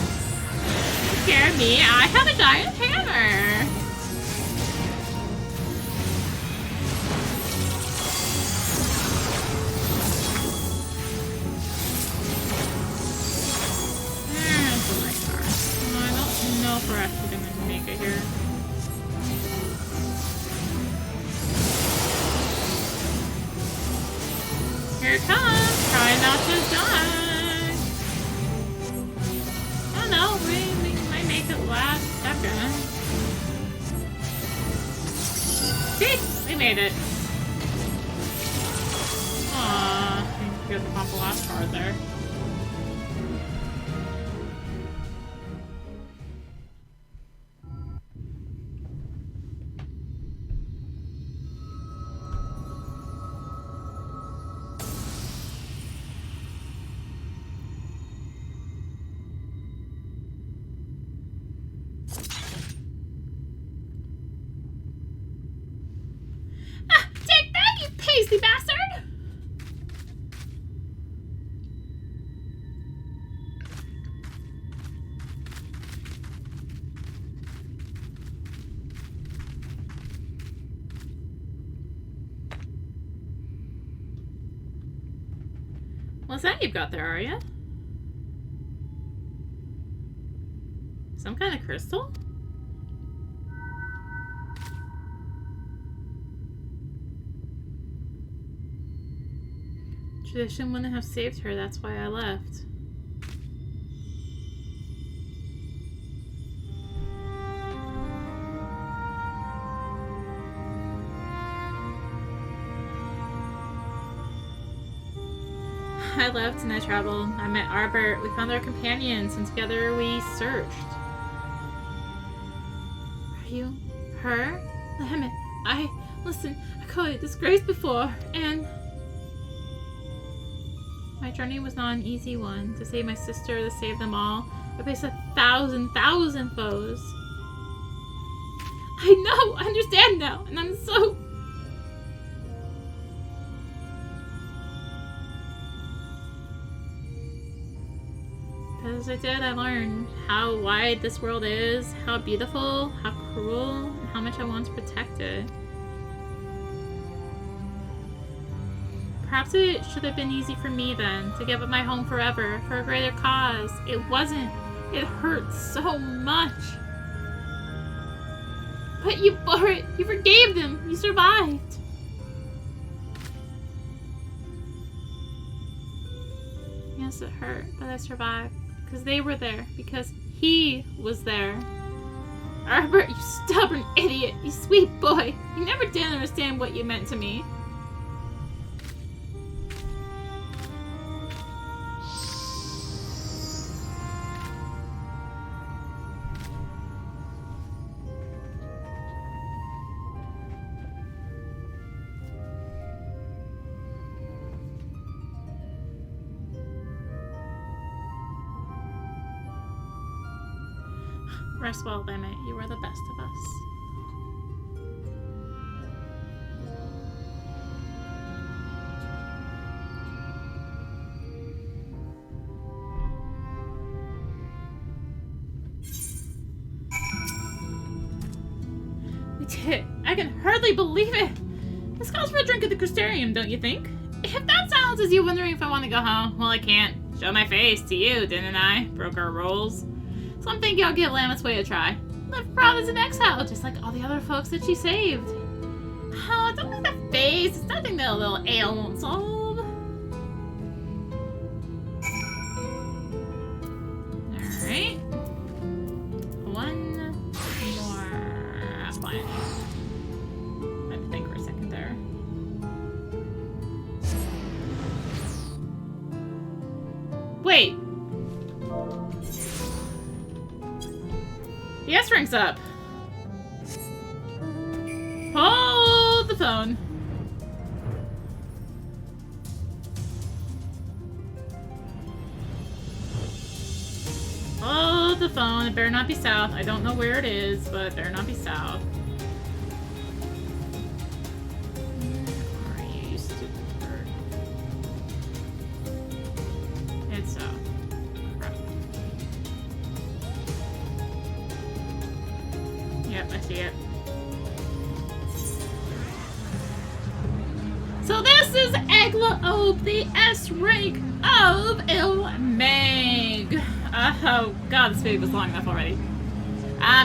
don't scare me. I have a giant hammer. No, for actually gonna make it here. Here it comes. Try not to die. Oh no, we might make it last second. See? We made it. Aww, I think we got to pop the last card there. Pasty bastard! What's that you've got there, Arya? Some kind of crystal? Tradition wouldn't have saved her, that's why I left. I left and I traveled. I met Arbor. We found our companions, and together we searched. Are you her? Emmett, listen, I caught a disgrace before, and my journey was not an easy one. To save my sister, to save them all, I faced 1,000 foes. I know, I understand now, and I'm so... As I did, I learned how wide this world is, how beautiful, how cruel, and how much I want to protect it. Perhaps it should have been easy for me then, to give up my home forever, for a greater cause. It wasn't. It hurt so much. But you bore it. You forgave them. You survived. Yes, it hurt, but I survived. Because they were there. Because he was there. Arbor, you stubborn idiot. You sweet boy. You never did understand what you meant to me. Rest well, Emmett. You were the best of us. We did it. I can hardly believe it. This calls for a drink at the Crystarium, don't you think? If that silences you wondering if I want to go home, well, I can't. Show my face to you, didn't I? Broke our roles. So I'm thinking I'll give Lameth's way a try. Live proud as an exile, just like all the other folks that she saved. Oh, don't make that face. It's nothing that a little ale won't solve. Alright. One more appliance. I had to think for a second there. Wait. The S rings up. Hold the phone. Hold the phone. It better not be south. I don't know where it is, but it better not be south. Where are you, you stupid bird? It's south. Yep, I see it. So this is Eglaob, the S rank of Ilmeg. Oh god, this video was long enough already.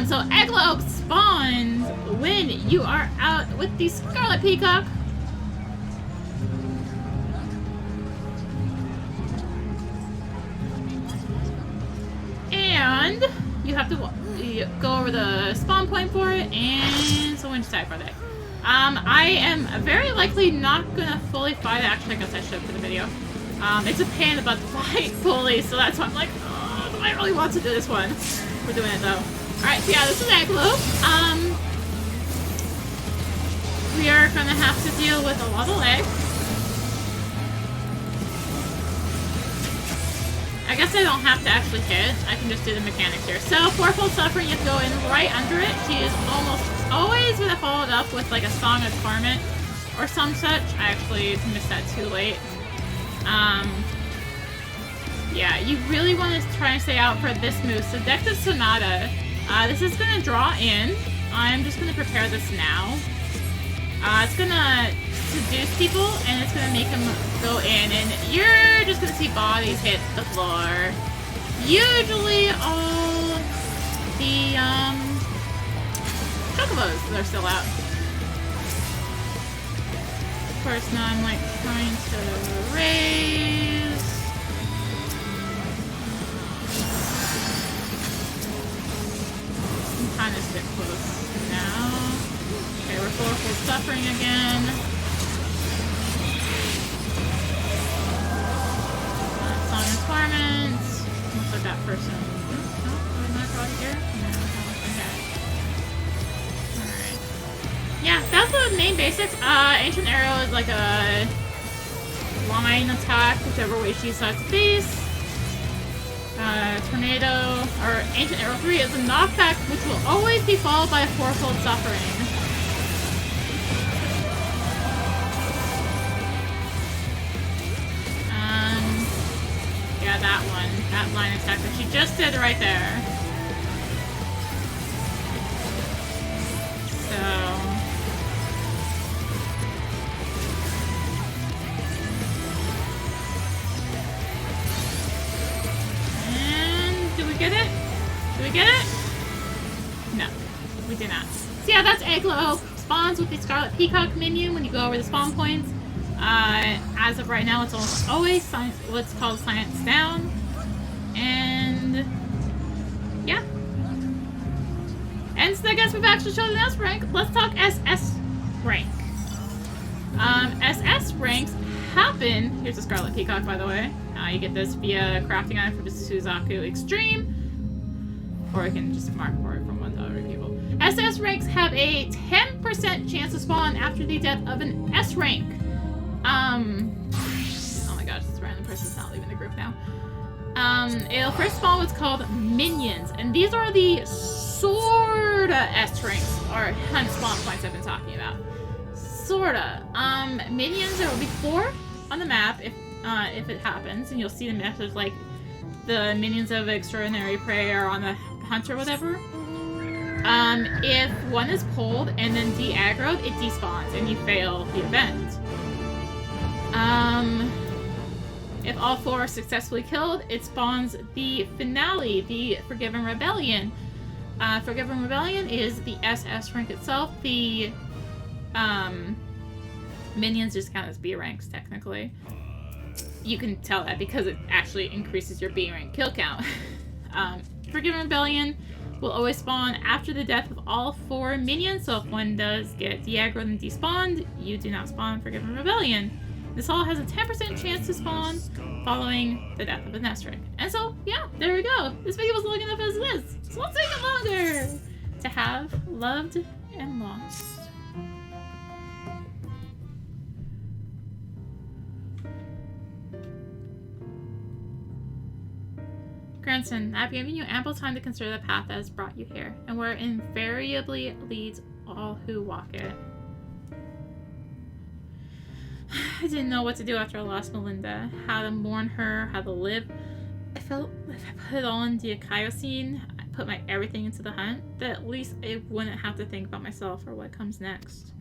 So Eglaob spawns when you are out with the Scarlet Peacock. And you have to go over the spawn point for it, and so when to tag for that. I am very likely not gonna fully fight it. Actually, I guess I should for the video. It's a pain about to fight fully, so that's why I'm like, oh, do I really want to do this one? We're doing it though. Alright, so yeah, this is Eglaob. We are gonna have to deal with a lot of lag. I guess I don't have to actually hit. I can just do the mechanics here. So, Fourfold Suffering, you have to go in right under it. She is almost always going to follow it up with like a Song of Torment or some such. I actually missed that too late. Yeah, you really want to try and stay out for this move. So, Deck the Sonata. This is going to draw in. I'm just going to prepare this now. It's going to seduce people, and it's gonna make them go in, and you're just gonna see bodies hit the floor. Usually all the chocobos are still out. Of course, now I'm like trying to raise. I'm kind of stick close now. Okay, we're Fourfold Suffering again. person. No, am I brought here? No, okay. Alright. Yeah, that's the main basics. Ancient Arrow is like a line attack, whichever way she decides to face. Tornado, or Ancient Arrow 3 is a knockback, which will always be followed by a fourfold suffering. Yeah, that one. That line attack that she just did right there. So... And... do we get it? Do we get it? No. We did not. So yeah, that's Aglo. Spawns with the Scarlet Peacock minion when you go over the spawn points. As of right now, it's always what's called Science Down. And yeah. And so I guess we've actually shown an S rank. Let's talk SS rank. SS ranks happen. Here's a Scarlet Peacock, by the way. You get this via crafting item from Suzaku Extreme. Or you can just mark for it from one to other people. SS ranks have a 10% chance to spawn after the death of an S rank. Oh my gosh, this random person's not leaving the group now. It'll first spawn what's called minions, and these are the sorta S ranks, or hunt spawn points I've been talking about. Sorta. Minions, there will be 4 on the map if it happens, and you'll see the map. There's like the minions of extraordinary prey are on the hunt or whatever. If one is pulled and then de-aggroed, it despawns and you fail the event. If all 4 are successfully killed, it spawns the finale, the Forgiven Rebellion. Forgiven Rebellion is the SS rank itself. The minions just count as B ranks, technically. You can tell that because it actually increases your B rank kill count. Forgiven Rebellion will always spawn after the death of all 4 minions, so if one does get de-aggroed and despawned, you do not spawn Forgiven Rebellion. This all has a 10% chance to spawn following the death of a nest rank. And so, yeah, there we go. This video was long enough as it is, so let's make it longer to have loved and lost. Grandson, I've given you ample time to consider the path that has brought you here, and where it invariably leads all who walk it. I didn't know what to do after I lost Melinda. How to mourn her, how to live. I felt if I put it all into the Akayo scene, I put my everything into the hunt, that at least I wouldn't have to think about myself or what comes next.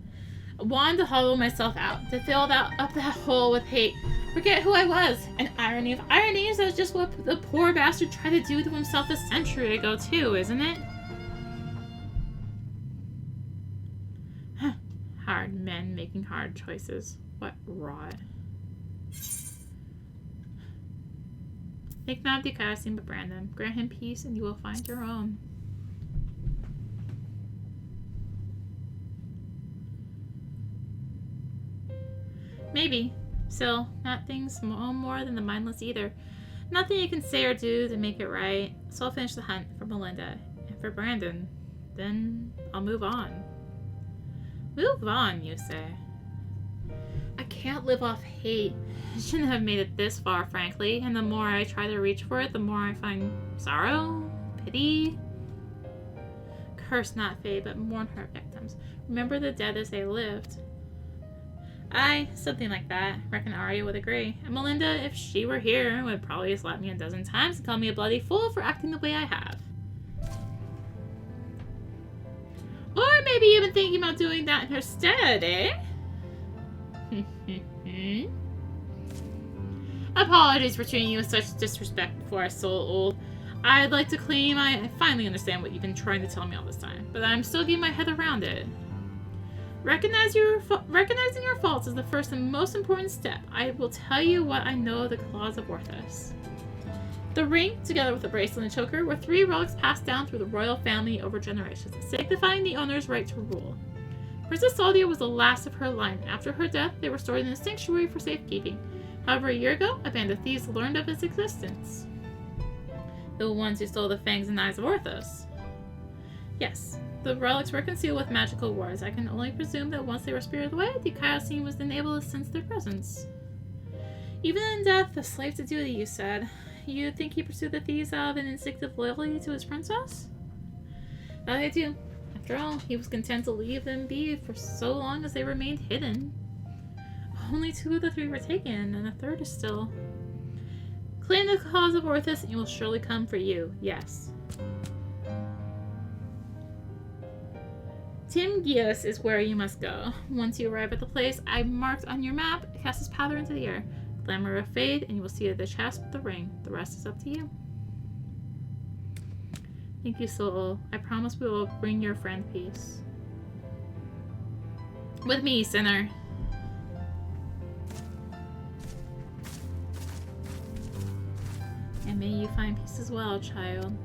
I wanted to hollow myself out, to fill up that hole with hate, forget who I was. An irony of ironies, that's just what the poor bastard tried to do to himself a century ago too, isn't it? Hard men making hard choices. What rot. Think not of the Akayo, but Brandon. Grant him peace and you will find your own. Maybe. Still, not things more than the mindless either. Nothing you can say or do to make it right. So I'll finish the hunt for Melinda. And for Brandon. Then I'll move on. Move on, you say? I can't live off hate. I shouldn't have made it this far, frankly. And the more I try to reach for it, the more I find sorrow, pity. Curse not fate, but mourn her victims. Remember the dead as they lived. Aye, something like that. Reckon Arya would agree. And Melinda, if she were here, would probably slap me a dozen times and call me a bloody fool for acting the way I have. Or maybe even thinking about doing that in her stead, eh? Apologies for treating you with such disrespect before I so old. I'd like to claim I finally understand what you've been trying to tell me all this time, but I'm still getting my head around it. Recognizing your faults is the first and most important step. I will tell you what I know of the claws of Orthos. The ring, together with the bracelet and choker, were 3 relics passed down through the royal family over generations, signifying the owner's right to rule. Princess Saldia was the last of her line. After her death, they were stored in a sanctuary for safekeeping. However, a year ago, a band of thieves learned of its existence. The ones who stole the fangs and eyes of Orthos. Yes, the relics were concealed with magical wards. I can only presume that once they were spirited away, the chaos scene was unable to sense their presence. Even in death, a slave to duty, you said. You think he pursued the thieves out of an instinctive loyalty to his princess? That I do. After all, he was content to leave them be for so long as they remained hidden. Only 2 of the 3 were taken, and a 3rd is still. Claim the cause of Orthus, and he will surely come for you. Yes. Timgios is where you must go. Once you arrive at the place I marked on your map, cast this powder into the air. Glamour will fade, and you will see the chest with the ring. The rest is up to you. Thank you, Soul. I promise we will bring your friend peace. With me, sinner. And may you find peace as well, child.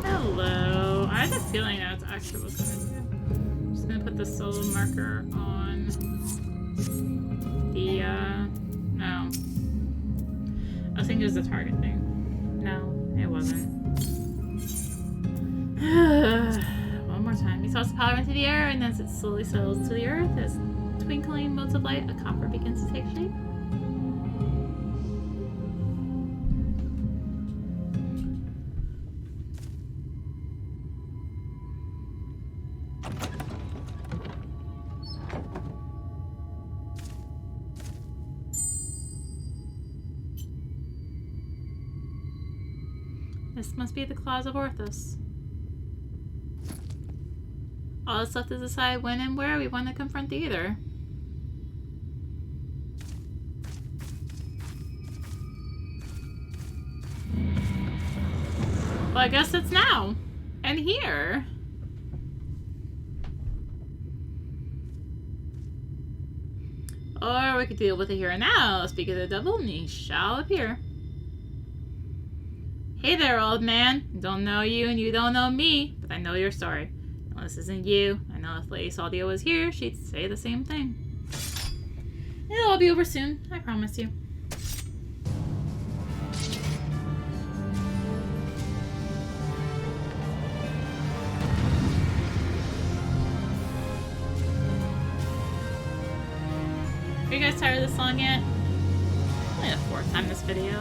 Hello. I had a feeling that's actually what I was gonna do. I'm just gonna put the solo marker on the, no. I was thinking it was the target thing. No, it wasn't. One more time. He tosses the powder into the air, and as it slowly settles to the earth, as twinkling motes of light, a copper begins to take shape. This must be the claws of Orthus. All that's left is to decide when and where we want to confront the Aether. Well, I guess it's now. And here. Or we could deal with it here and now. Speak of the devil, and he shall appear. Hey there, old man. I don't know you and you don't know me, but I know your story. No, this isn't you. I know if Lady Saldia was here, she'd say the same thing. It'll all be over soon, I promise you. Are you guys tired of this song yet? Only the 4th time this video.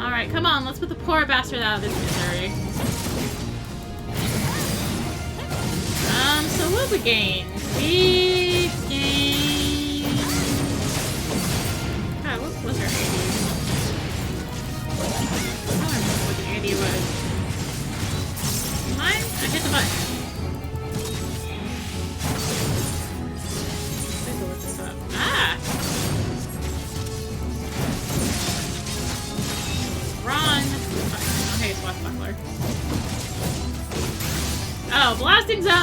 Alright, come on, let's put the poor bastard out of his misery. So what we gain? We gain... God, what was our AD? I don't remember what the AD was. Mine? I hit the button. Let's look this up. Ah! Run! Okay, swashbuckler. Oh, blasting zone!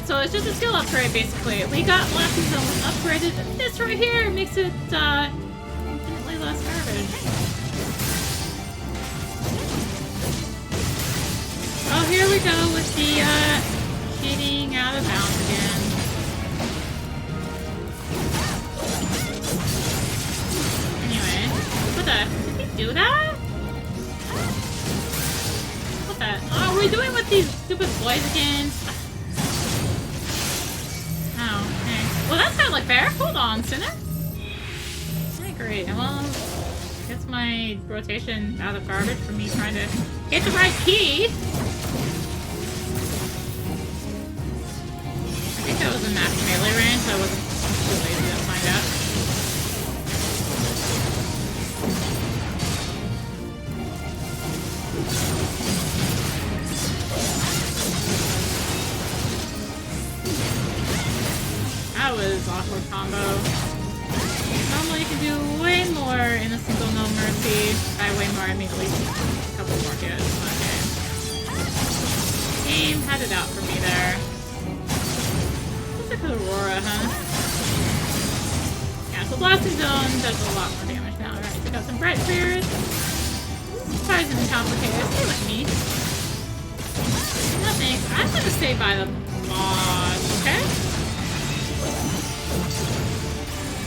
So it's just a skill upgrade, basically. We got blasting zone upgraded. This right here makes it infinitely less garbage. Oh, here we go with the cheating out of bounds again. What the? Did he do that? What the? Oh, are we doing with these stupid boys again? Oh, okay. Well, that's kind of like fair. Hold on, sinner. Okay, great. Well, gets my rotation out of garbage for me trying to hit the right key. I think that was in max melee range, so I wasn't too lazy to find out. That was awkward combo. Normally you can do way more in a single no mercy. By way more, I mean at least a couple more hits. Okay. Game had it out for me there. Looks like Aurora, huh? Yeah, so Blasting Zone does a lot more damage now. Alright, so got some Bright Spirits. This is surprisingly complicated. Stay with me. Enough think I'm gonna stay by the boss, okay?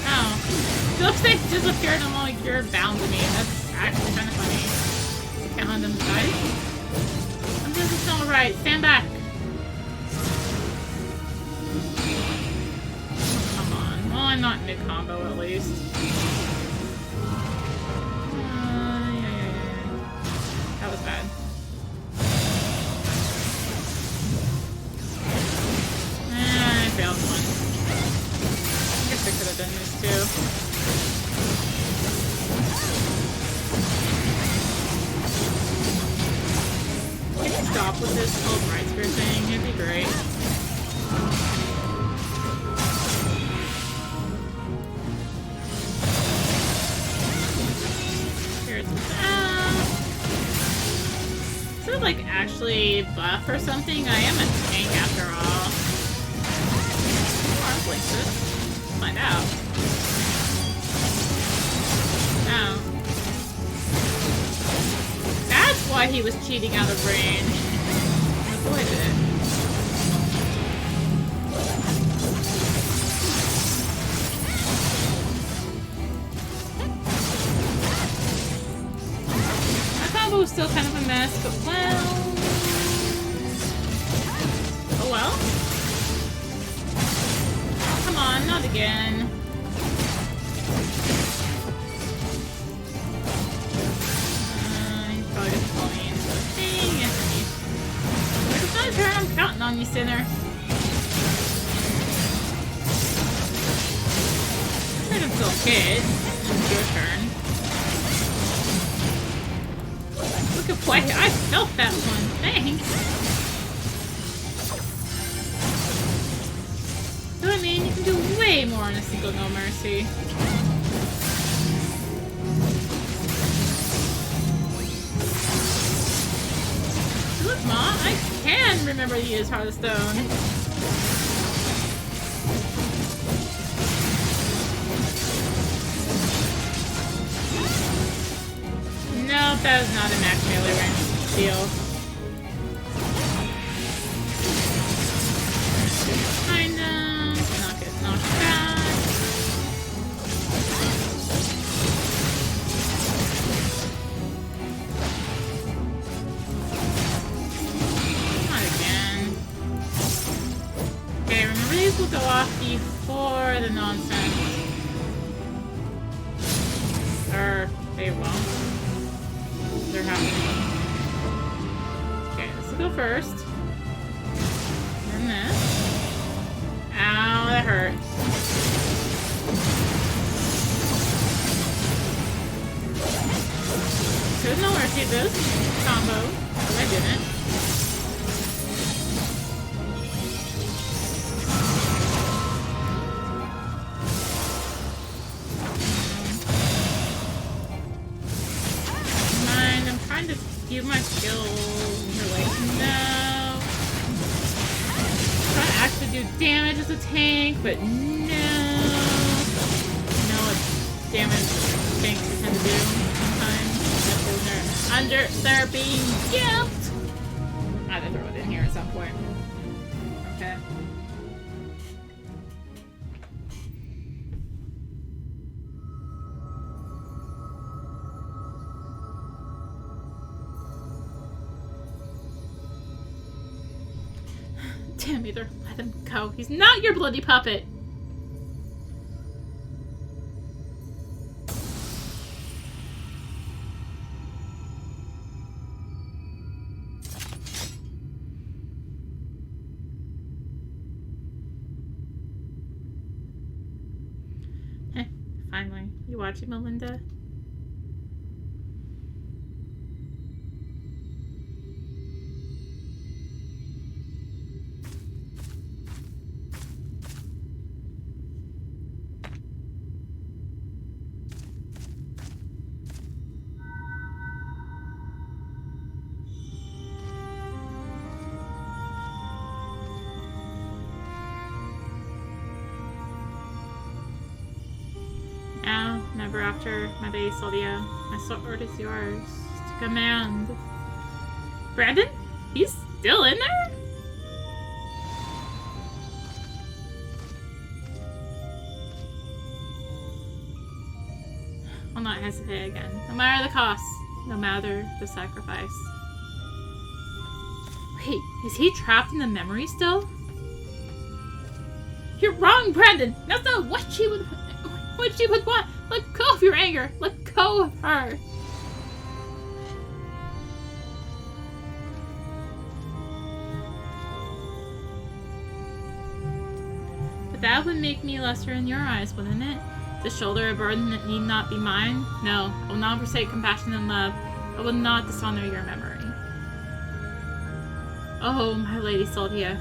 Oh. Those things disappeared and I'm like, you're bound to me. That's actually kind of funny. Can't let them die. This is not right. Stand back. Come on. Well, I'm not mid-combo at least. Yeah. That was bad. I failed one. I guess I could have done this too. Can you stop with this whole right spear thing? It'd be great. Here's Instead of like actually buff or something, I am a tank after all. Arm places. Find out. Oh. That's why he was cheating out of range. Avoided it. My combo was still kind of a mess, but well... Oh well? Come on, not again. Probably just call me into the thing. It's not a turn, I'm counting on you, Sinner. I'm sure I'm still hit. It's your turn. Look at why I felt that one. Thanks. So I mean, you can do way more in a single No Mercy. Look, Ma, I can remember to use Heart of Stone. Nope, that was not a max melee range deal. Kinda. Not get knocked back. These will go off before the nonsense. Or they won't. They're happening. Okay, this will go first. Then this. Ow, that hurt. There's no mercy this combo, but I didn't. Use my skills. You're like, no. I'm trying to actually do damage as a tank, but no. You know what damage tanks tend to do sometimes? They're being gimped. I had to throw it in here at some point. Okay. Damn, either let him go. He's not your bloody puppet. Finally. You watching, Melinda? Remember after my base, Sylvia, my sword is yours to command. Brandon? He's still in there? I'll not hesitate again. No matter the cost. No matter the sacrifice. Wait, is he trapped in the memory still? You're wrong, Brandon! That's not what she would want! Let go of your anger! Let go of her! But that would make me lesser in your eyes, wouldn't it? To shoulder a burden that need not be mine? No, I will not forsake compassion and love. I will not dishonor your memory. Oh, my Lady Soldia.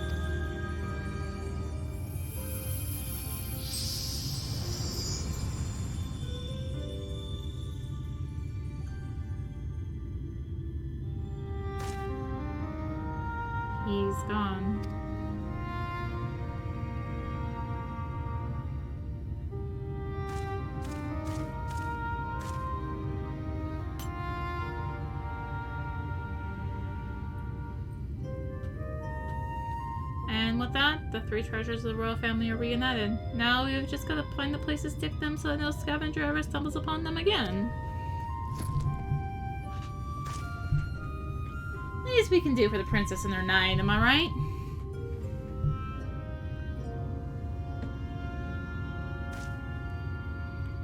He's gone. And with that, the three treasures of the royal family are reunited. Now we've just got to find a place to stick them so that no scavenger ever stumbles upon them again. Least we can do for the princess and her knight, am I right?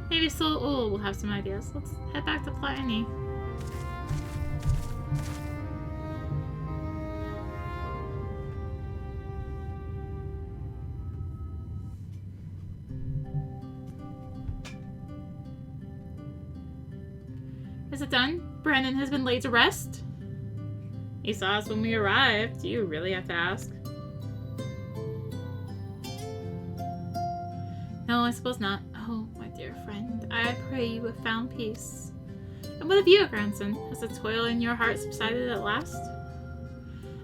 Maybe Soul will have some ideas. Let's head back to Platini. Is it done? Brandon has been laid to rest? He saw us when we arrived. Do you really have to ask? No, I suppose not. Oh, my dear friend, I pray you have found peace. And what of you, grandson? Has the toil in your heart subsided at last?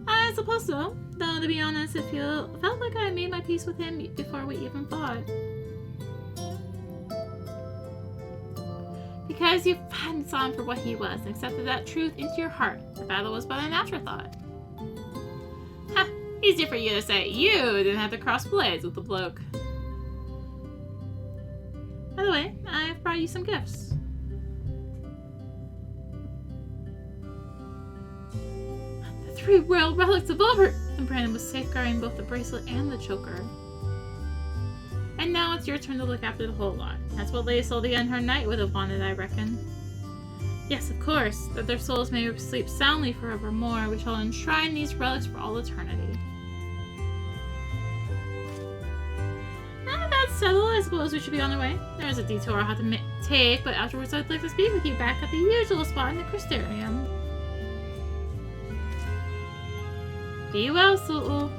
I suppose so. Though, to be honest, it felt like I made my peace with him before we even fought. Because you finally saw him for what he was and accepted that truth into your heart. The battle was but an afterthought. Ha! Easy for you to say. You didn't have to cross blades with the bloke. By the way, I've brought you some gifts. The 3 royal relics of Albert! And Brandon was safeguarding both the bracelet and the choker. And now it's your turn to look after the whole lot. That's what Lady Soldia and her knight would have wanted, I reckon. Yes, of course, that their souls may sleep soundly forevermore. We shall enshrine these relics for all eternity. Now that that's settled, I suppose we should be on our way. There is a detour I'll have to take, but afterwards I'd like to speak with you back at the usual spot in the Crystarium. Be well, Soul.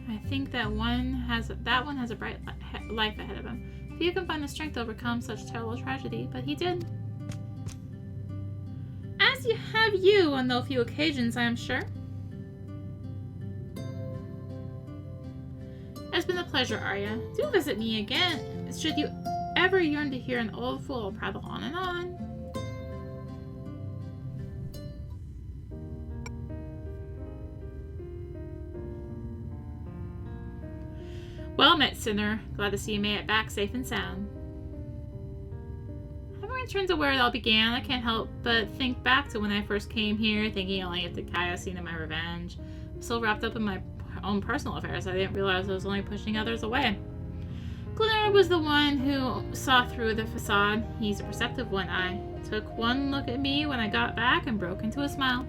I think that one has a bright life ahead of him. If you can find the strength to overcome such terrible tragedy, but he did. As you have you on those few occasions, I am sure. It's been a pleasure, Arya. Do visit me again, should you ever yearn to hear an old fool prattle on and on. Well met, sinner. Glad to see you made it back safe and sound. Having returned to where it all began, I can't help but think back to when I first came here, thinking only of the chaos scene of my revenge. I'm so wrapped up in my own personal affairs, I didn't realize I was only pushing others away. Glenora was the one who saw through the facade. He's a perceptive one-eye. Took one look at me when I got back and broke into a smile.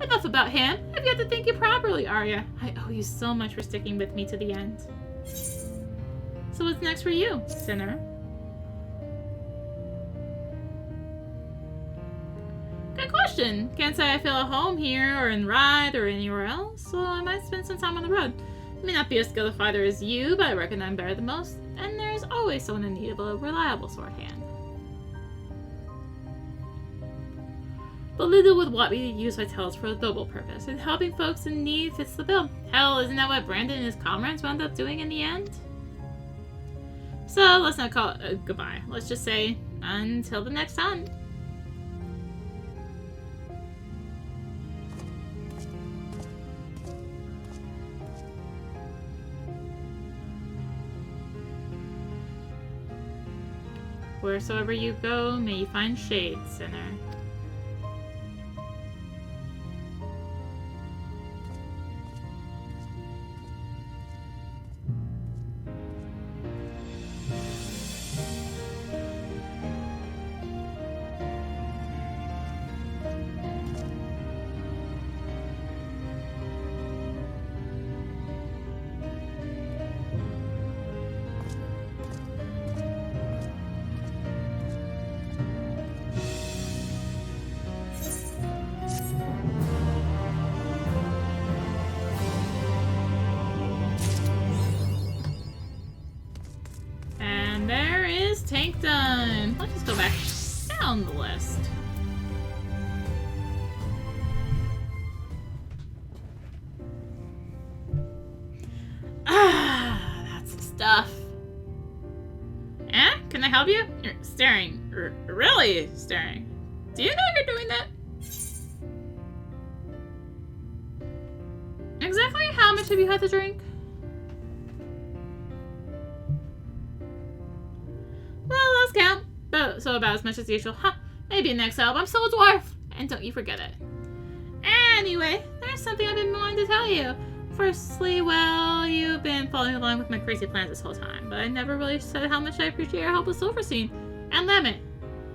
Enough about him. I've got to thank you properly, Arya. I owe you so much for sticking with me to the end. So what's next for you, sinner? Good question. Can't say I feel at home here or in Ride or anywhere else, so I might spend some time on the road. I may not be as skilled a fighter as you, but I reckon I'm better than most, and there's always someone in need of a reliable sword hand. But little would want me to use my talents for a double purpose, and helping folks in need fits the bill. Hell, isn't that what Brandon and his comrades wound up doing in the end? So let's not call it goodbye. Let's just say, until the next time. Wheresoever you go, may you find shade, sinner. Tank done. Let's just go back down the list. That's the stuff. Eh? Can I help you? You're staring. Really staring. Do you know you're doing that? Exactly how much have you had to drink? Count, but so about as much as usual. Huh, maybe next album. I'm still a dwarf, and don't you forget it. Anyway, there's something I've been wanting to tell you. Firstly, well, you've been following along with my crazy plans this whole time, but I never really said how much I appreciate your help with Silverstein and Lemon.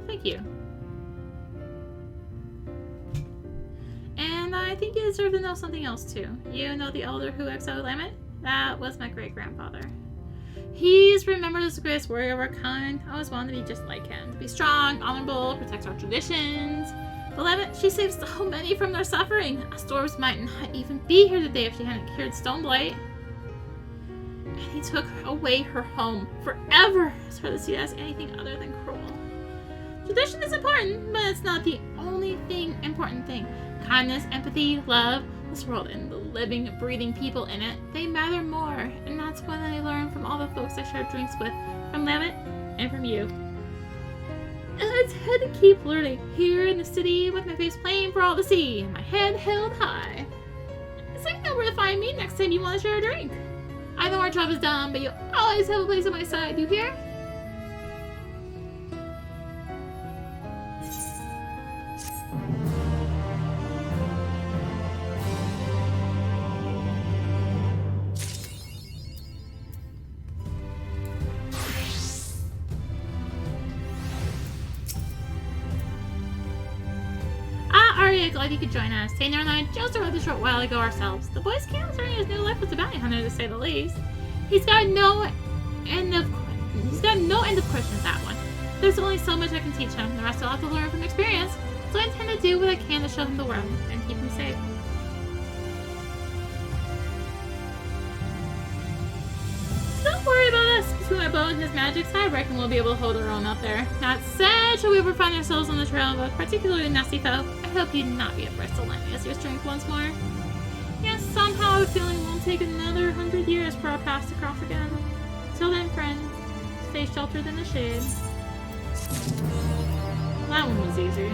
Thank you. And I think you deserve to know something else too. You know the elder who exiled Lemon? That was my great-grandfather. He's remembered as the greatest warrior of our kind. I always wanted to be just like him. To be strong, honorable, protect our traditions. But she saved so many from their suffering. Us dwarves might not even be here today if she hadn't cured Stoneblight. And he took away her home forever as her to see it as anything other than cruel. Tradition is important, but it's not the only important thing. Kindness, empathy, love, this world and the living, breathing people in it, they matter more. And that's what I learned from all the folks I shared drinks with, from Lemon and from you. And I had to keep learning here in the city with my face plain for all to see, and my head held high. So you know where to find me next time you want to share a drink. I know our job is done, but you'll always have a place on my side, you hear? Glad you could join us. Taylor and I just arrived a short while ago ourselves. The boy's camp starting his new life as a bounty hunter, to say the least. He's got no end of questions, that one. There's only so much I can teach him. The rest I'll have to learn from experience. So I intend to do what I can to show him the world and keep him safe. Don't worry about us. Between my bow and his magics, I reckon we'll be able to hold our own out there. That said, should we ever find ourselves on the trail of a particularly nasty foe, I hope you'd not be afraid to lend me as your strength once more. Yes, somehow I have a feeling it won't take another 100 years for our paths to cross again. Till then, friends, stay sheltered in the shade. That one was easy.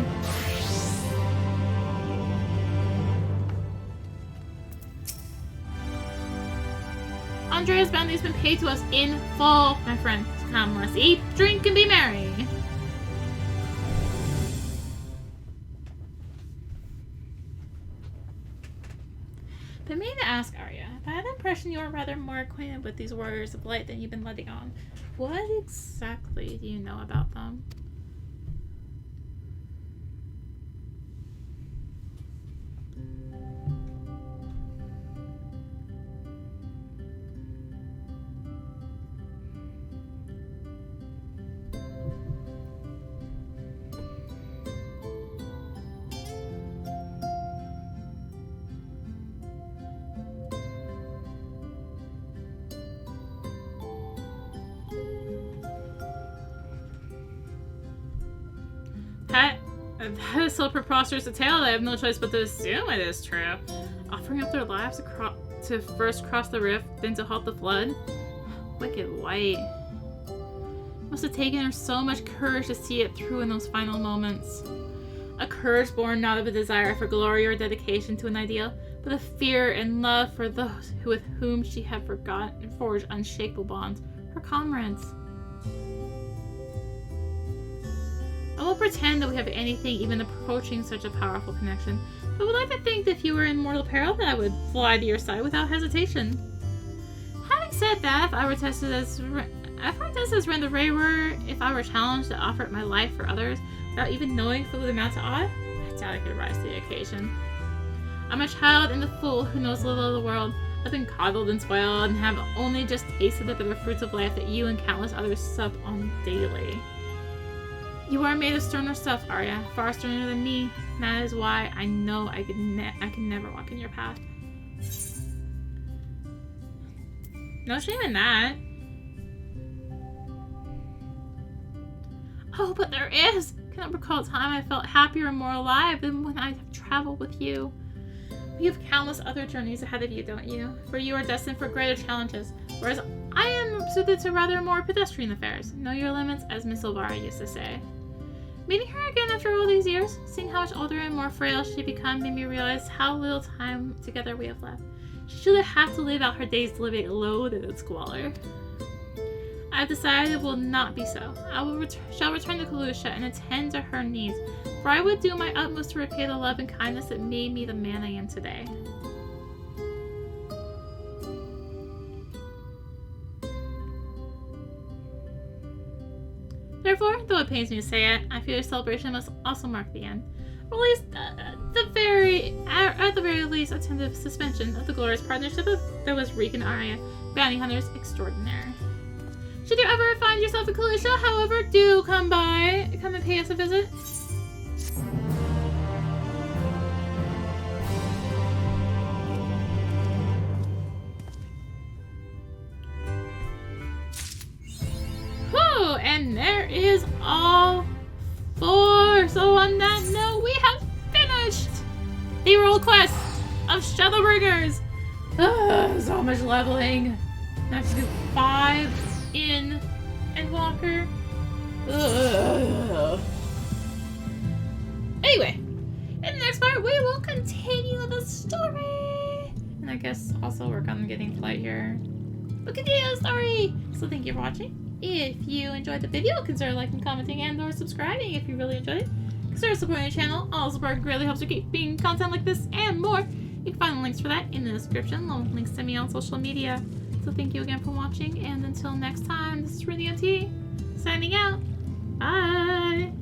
Andrea's bounty's been paid to us in full, my friends. Come, let's eat, drink, and be merry. But me to ask Arya, if I had the impression you are rather more acquainted with these warriors of light than you've been letting on, what exactly do you know about them? That is so preposterous a tale that I have no choice but to assume it is true. Offering up their lives to first cross the rift, then to halt the flood? Wicked white. Must have taken her so much courage to see it through in those final moments. A courage born not of a desire for glory or dedication to an ideal, but of fear and love for those with whom she had forged unshakable bonds, her comrades. I won't pretend that we have anything even approaching such a powerful connection, but would like to think that if you were in mortal peril, that I would fly to your side without hesitation. Having said that, if I were tested as Renda Ray were, if I were challenged to offer up my life for others without even knowing if it would amount to aught, I doubt I could rise to the occasion. I'm a child and a fool who knows little of the world. I've been coddled and spoiled and have only just tasted the bitter fruits of life that you and countless others sup on daily. You are made of sterner stuff, Arya, far sterner than me, and that is why I know I can never walk in your path. No shame in that. Oh, but there is! I cannot recall a time I felt happier and more alive than when I have traveled with you. You have countless other journeys ahead of you, don't you? For you are destined for greater challenges, whereas I am suited to rather more pedestrian affairs. Know your limits, as Miss Silvara used to say. Meeting her again after all these years, seeing how much older and more frail she become, made me realize how little time together we have left. She should have to live out her days living loaded in squalor. I have decided it will not be so. I shall return to Kalusha and attend to her needs, for I would do my utmost to repay the love and kindness that made me the man I am today. Therefore, though it pains me to say it, I fear celebration must also mark the end. Or at least, at the very least, a tentative suspension of the glorious partnership that was Reek and Arya, bounty hunters extraordinaire. Should you ever find yourself in Kalusha, however, do come and pay us a visit. Whew, and there is all 4. So on that note, we have finished the roll quest of Shadowbringers. So much leveling. Now I have to do 5 in Endwalker. Anyway, in the next part, we will continue the story. And I guess also work on getting flight here. We'll continue the story. So thank you for watching. If you enjoyed the video, consider liking, commenting, and or subscribing if you really enjoyed it. Consider supporting the channel. All support greatly helps to keep being content like this and more. You can find the links for that in the description, along with links to me on social media. So thank you again for watching, and until next time, this is rinimt, signing out. Bye!